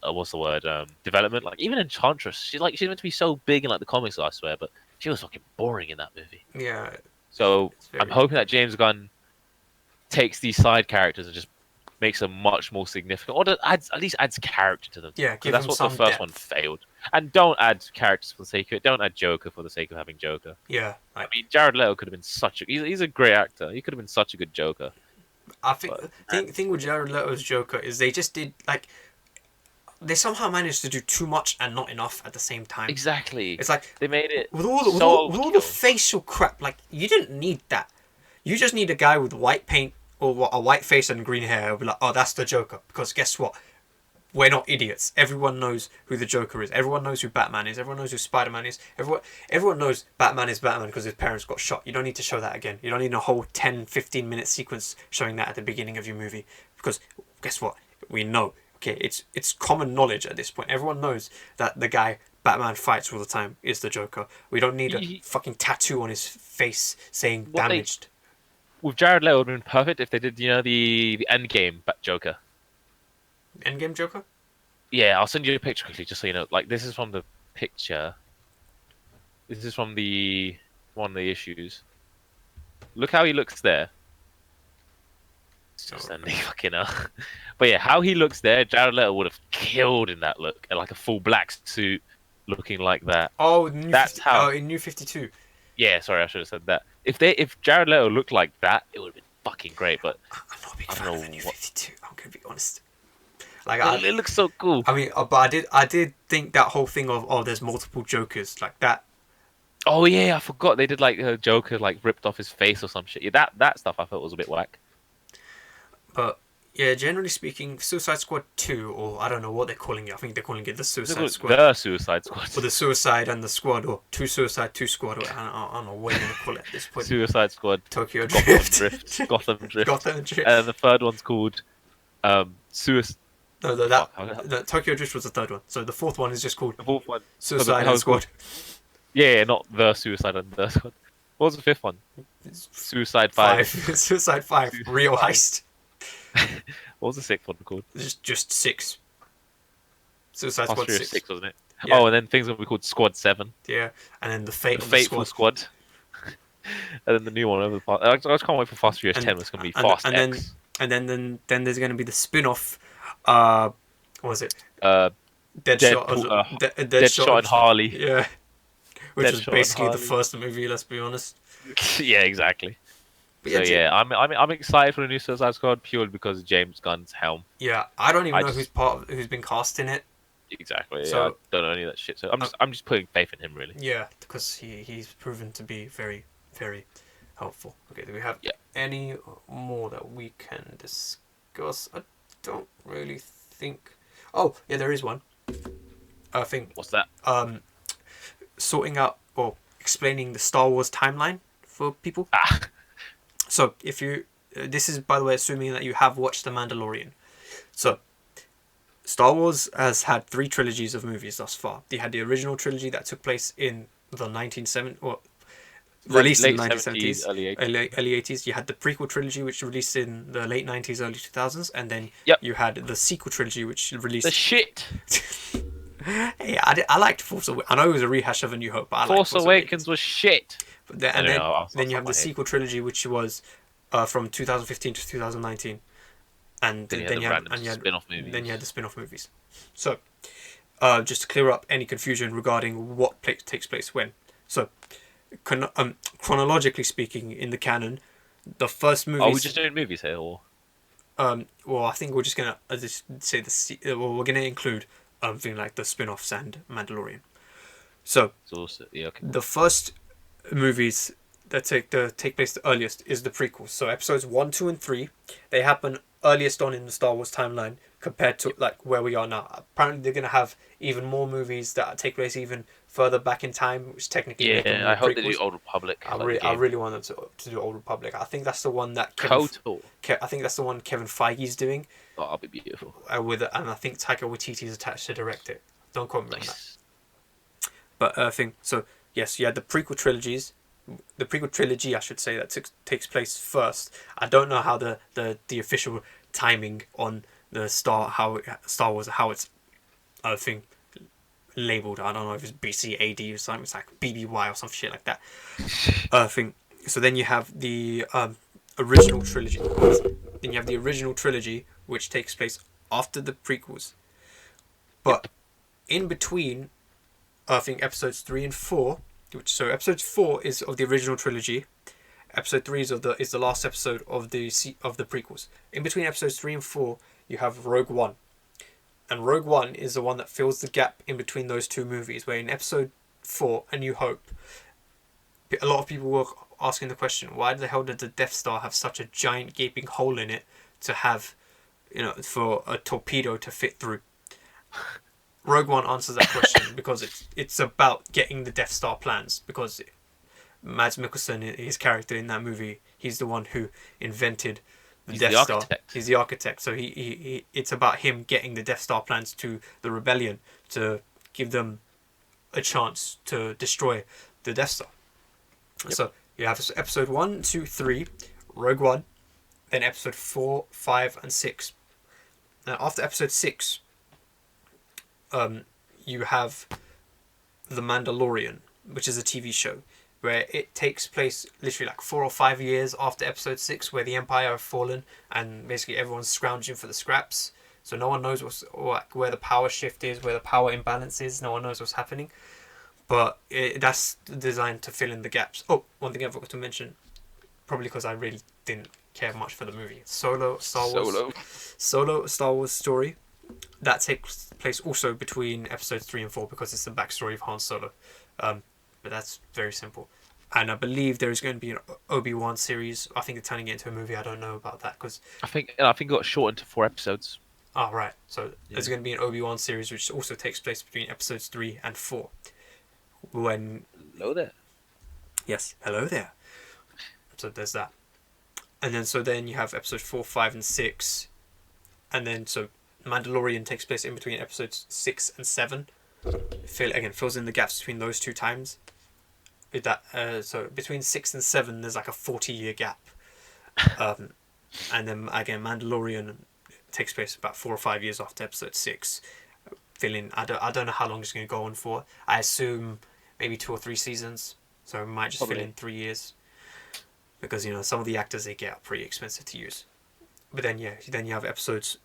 what's the word? Development. Like even Enchantress, she's meant to be so big in like the comics, I swear, but she was fucking boring in that movie. Yeah. So I'm hoping that James Gunn takes these side characters and just makes them much more significant, or at least adds character to them. Yeah, that's what the first one failed. And don't add characters for the sake of it. Don't add Joker for the sake of having Joker. Yeah. I mean, Jared Leto could have been he's a great actor. He could have been such a good Joker. I think the thing with Jared Leto's Joker is they just did like they somehow managed to do too much and not enough at the same time. Exactly. It's like they made it with all the facial crap. Like you didn't need that. You just need a guy with white paint or a white face and green hair. It'll be like, oh, that's the Joker. Because guess what? We're not idiots. Everyone knows who the Joker is. Everyone knows who Batman is. Everyone knows who Spider-Man is. Everyone knows Batman is Batman because his parents got shot. You don't need to show that again. You don't need a whole 10, 15-minute sequence showing that at the beginning of your movie. Because guess what? We know. Okay, it's common knowledge at this point. Everyone knows that the guy Batman fights all the time is the Joker. We don't need a fucking tattoo on his face saying damaged. With Jared Leto, it would have been perfect if they did, the Endgame Joker. Endgame Joker? Yeah, I'll send you a picture quickly, just so you know. Like, this is from the picture. This is from one of the issues. Look how he looks there. It's just sending fucking hell. But yeah, how he looks there, Jared Leto would have killed in that look, and like a full black suit, looking like that. Oh, how. Oh, in New 52. Yeah, sorry, I should have said that. If Jared Leto looked like that, it would have been fucking great. But I'm not a big fan of the New 52. I'm gonna be honest. Like, it looks so cool. I mean, but I did think that whole thing of there's multiple Jokers like that. Oh yeah, I forgot they did like a Joker like ripped off his face or some shit. Yeah, that stuff I thought was a bit whack. But yeah, generally speaking, Suicide Squad 2, or I don't know what they're calling it. I think they're calling it the Suicide Squad. The Suicide Squad. Or the Suicide and the Squad, or Two Suicide, Two Squad. Or I don't know what you're gonna call it at this point. Suicide Squad. Tokyo Drift. Gotham Drift. Gotham Drift. And the third one's called Suicide. No, Tokyo Drift was the third one. So the fourth one is just called the fourth one. Suicide and Squad. Yeah, not the Suicide and the Squad. What was the fifth one? Suicide 5. Suicide 5. Real Heist. What was the sixth one called? Just 6. Suicide Squad 6. Wasn't it? Yeah. Oh, and then things will be called Squad 7. Yeah, and then the Fateful Squad. And then the new one over the past. I just can't wait for Fast Furious 10. It's going to be Fast X. And then there's going to be the spin-off. What was it? Deadshot and Harley. Yeah, which is basically the first movie. Let's be honest. Yeah, exactly. But so I'm excited for the new Suicide Squad purely because of James Gunn's helm. Yeah, I don't even know who's been cast in it. Exactly. So, I don't know any of that shit. So I'm just putting faith in him, really. Yeah, because he's proven to be very, very helpful. Okay, do we have any more that we can discuss? I don't really think. Oh, yeah, there is one. I think. What's that? Sorting out or explaining the Star Wars timeline for people. Ah, So if you, this is by the way assuming that you have watched The Mandalorian. So Star Wars has had 3 trilogies of movies thus far. They had the original trilogy that took place in the 1970s, or released in late the 70s, 1970s, early 80s. early 80s. You had the prequel trilogy, which released in the late 90s, early 2000s, and then Yep. you had the sequel trilogy, which released. The shit. Hey, I liked Force Awakens. I know it was a rehash of A New Hope, but I liked Force Awakens was shit. But then, I and don't then, know, I'll then you have stop the my head. sequel trilogy, which was from 2015 to 2019, and Then you then had you the had random spin-off movies. then you had the spin-off movies. So, just to clear up any confusion regarding what takes place when. So, chronologically speaking, in the canon, the first movies. Are we just doing movies here, or Well, I think we're just gonna just say well, we're gonna include things like the spin-offs and Mandalorian. So it's also yeah? Okay. the first movies that take place the earliest is the prequels. So episodes 1, 2, and 3, they happen earliest on in the Star Wars timeline compared to like where we are now. Apparently, they're gonna have even more movies that take place even further back in time, which technically make them Yeah, more I hope they prequels. do Old Republic. I like the game. really want them to do Old Republic. I think that's the one that Kotor. I think that's the one Kevin Feige's doing. Oh, that'll be beautiful. And I think Taika Waititi is attached to direct it. Don't quote me on that. Nice. But so yes, you had the prequel trilogies, the prequel trilogy, I should say, that takes place first. I don't know how the official timing on the Star Wars, how it's thing labeled. I don't know if it's BC AD or something. It's like BBY or some shit like that. Thing. So then you have the original trilogy. Then you have the original trilogy, which takes place after the prequels. But in between, I think episodes 3 and 4, so episode 4 is of the original trilogy. Episode 3 is the last episode of the prequels. In between episodes 3 and 4, you have Rogue One. And Rogue One is the one that fills the gap in between those two movies, where in episode 4, A New Hope, a lot of people were asking the question, why the hell did the Death Star have such a giant gaping hole in it to have, for a torpedo to fit through? Rogue One answers that question because it's about getting the Death Star plans, because Mads Mikkelsen, his character in that movie, he's the one who invented the Death Star. He's the architect. So he it's about him getting the Death Star plans to the rebellion to give them a chance to destroy the Death Star. Yep. So you have episode 1, 2, 3, Rogue One, then episode 4, 5, and 6. Now after episode 6, you have The Mandalorian, which is a TV show where it takes place literally like 4 or 5 years after episode 6, where the Empire have fallen and basically everyone's scrounging for the scraps. So no one knows where the power shift is, where the power imbalance is. No one knows what's happening. But that's designed to fill in the gaps. Oh, one thing I forgot to mention, probably because I really didn't care much for the movie. Solo Star Wars story. That takes place also between episodes 3 and 4 because it's the backstory of Han Solo. But that's very simple. And I believe there is going to be an Obi-Wan series. I think they're turning it into a movie. I don't know about that because I think it got shortened to 4 episodes. Oh, right. So there's going to be an Obi-Wan series which also takes place between episodes 3 and 4. Hello there. Yes, hello there. So there's that. And then you have episodes 4, 5, and 6. And then so Mandalorian takes place in between episodes 6 and 7. Fills in the gaps between those two times. With that, so between 6 and 7, there's like a 40-year gap. And then again, Mandalorian takes place about 4 or 5 years after episode 6. I don't know how long it's going to go on for. I assume maybe 2 or 3 seasons. So it might just fill in 3 years. Because some of the actors they get are pretty expensive to use. But then you have episodes,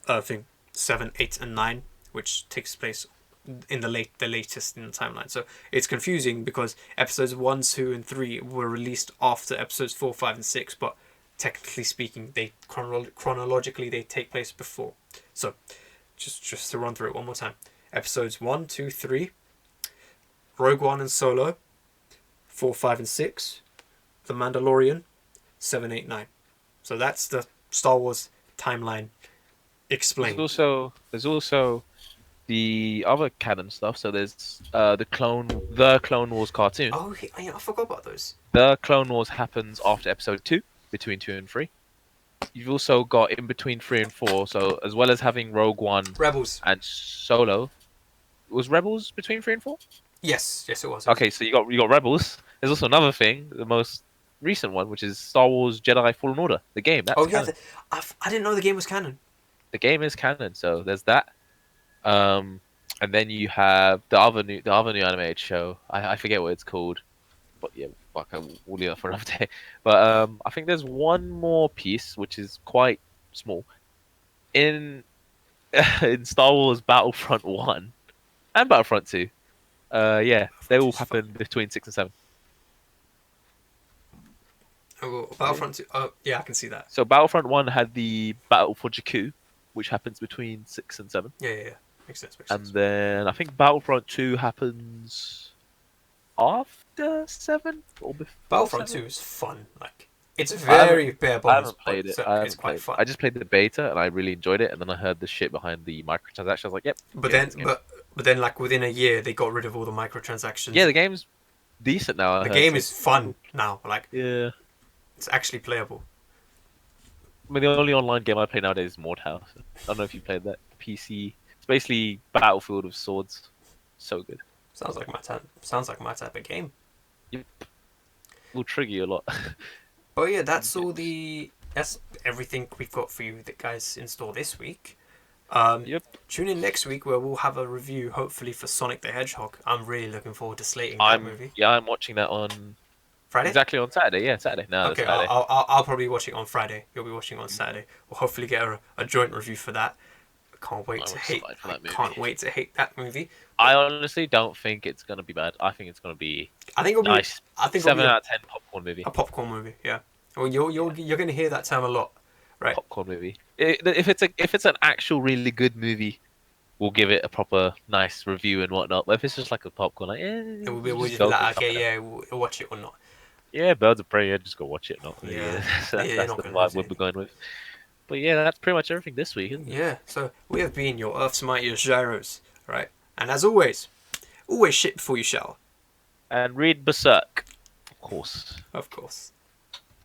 I think 7, 8, and 9, which takes place in the latest in the timeline. So it's confusing because episodes 1, 2, and 3 were released after episodes 4, 5, and 6, but technically speaking, they chronologically they take place before. So just to run through it one more time: episodes 1, 2, 3, Rogue One and Solo, 4, 5, and 6, The Mandalorian, 7, 8, 9. So that's the Star Wars timeline explained. There's also the other canon stuff. So there's the Clone Wars cartoon. Oh, yeah, I forgot about those. The Clone Wars happens after episode 2, between 2 and 3. You've also got in between 3 and 4. So as well as having Rogue One Rebels. and Solo, was Rebels between 3 and 4? Yes, it was. Okay, so you got Rebels. There's also another thing, the most recent one, which is Star Wars Jedi Fallen Order, the game. That's Oh yeah, canon. I didn't know the game was canon. The game is canon, so there's that. And then you have the other new animated show. I forget what it's called, but yeah, fuck, we'll leave that for another day. But I think there's one more piece which is quite small in in Star Wars Battlefront 1 and Battlefront 2. Yeah, they all happen between 6 and 7. Oh, Battlefront 2. Oh, yeah, I can see that. So Battlefront 1 had the Battle for Jakku, which happens between 6 and 7. Yeah. Makes sense. And then I think Battlefront 2 happens after 7 or before Battlefront 7? 2 is fun. Like, it's very bare I bones. haven't played it. It's quite fun. I just played the beta and I really enjoyed it. And then I heard the shit behind the microtransactions. I was like, yep. But then, like within a year, they got rid of all the microtransactions. Yeah, the game's decent now. The game is fun now. Like, yeah, it's actually playable. I mean, the only online game I play nowadays is Mordhau. I don't know if you played that. PC. It's basically Battlefield with swords. So good. Sounds like my type. Sounds like my type of game. Yep. Will trigger you a lot. But yeah, that's everything we've got for you, that guys, in store this week. Yep. Tune in next week where we'll have a review, hopefully, for Sonic the Hedgehog. I'm really looking forward to slating that movie. Yeah, I'm watching that on Friday. Exactly on Saturday. Yeah, Saturday. No, Okay, Saturday. I'll probably watch it on Friday. You'll be watching on Saturday. We'll hopefully get a joint review for that. Can't wait to hate that movie. I honestly don't think it's gonna be bad. I think it's gonna be. I think it'll nice. be. I think 7 out of 10 popcorn movie. A popcorn movie, yeah. Well, you're gonna hear that term a lot, right? Popcorn movie. If it's an actual really good movie, we'll give it a proper nice review and whatnot. But if it's just like a popcorn, like we'll just be like, okay, yeah, we'll watch it or not. Yeah, Birds of Prey. Yeah, just go watch it. Not yeah. That's the vibe we'll be going with. But yeah, that's pretty much everything this week, isn't it? Yeah, so we have been your Earth's Mightiest Gyros, right? And as always shit before you shower. And read Berserk, of course. Of course.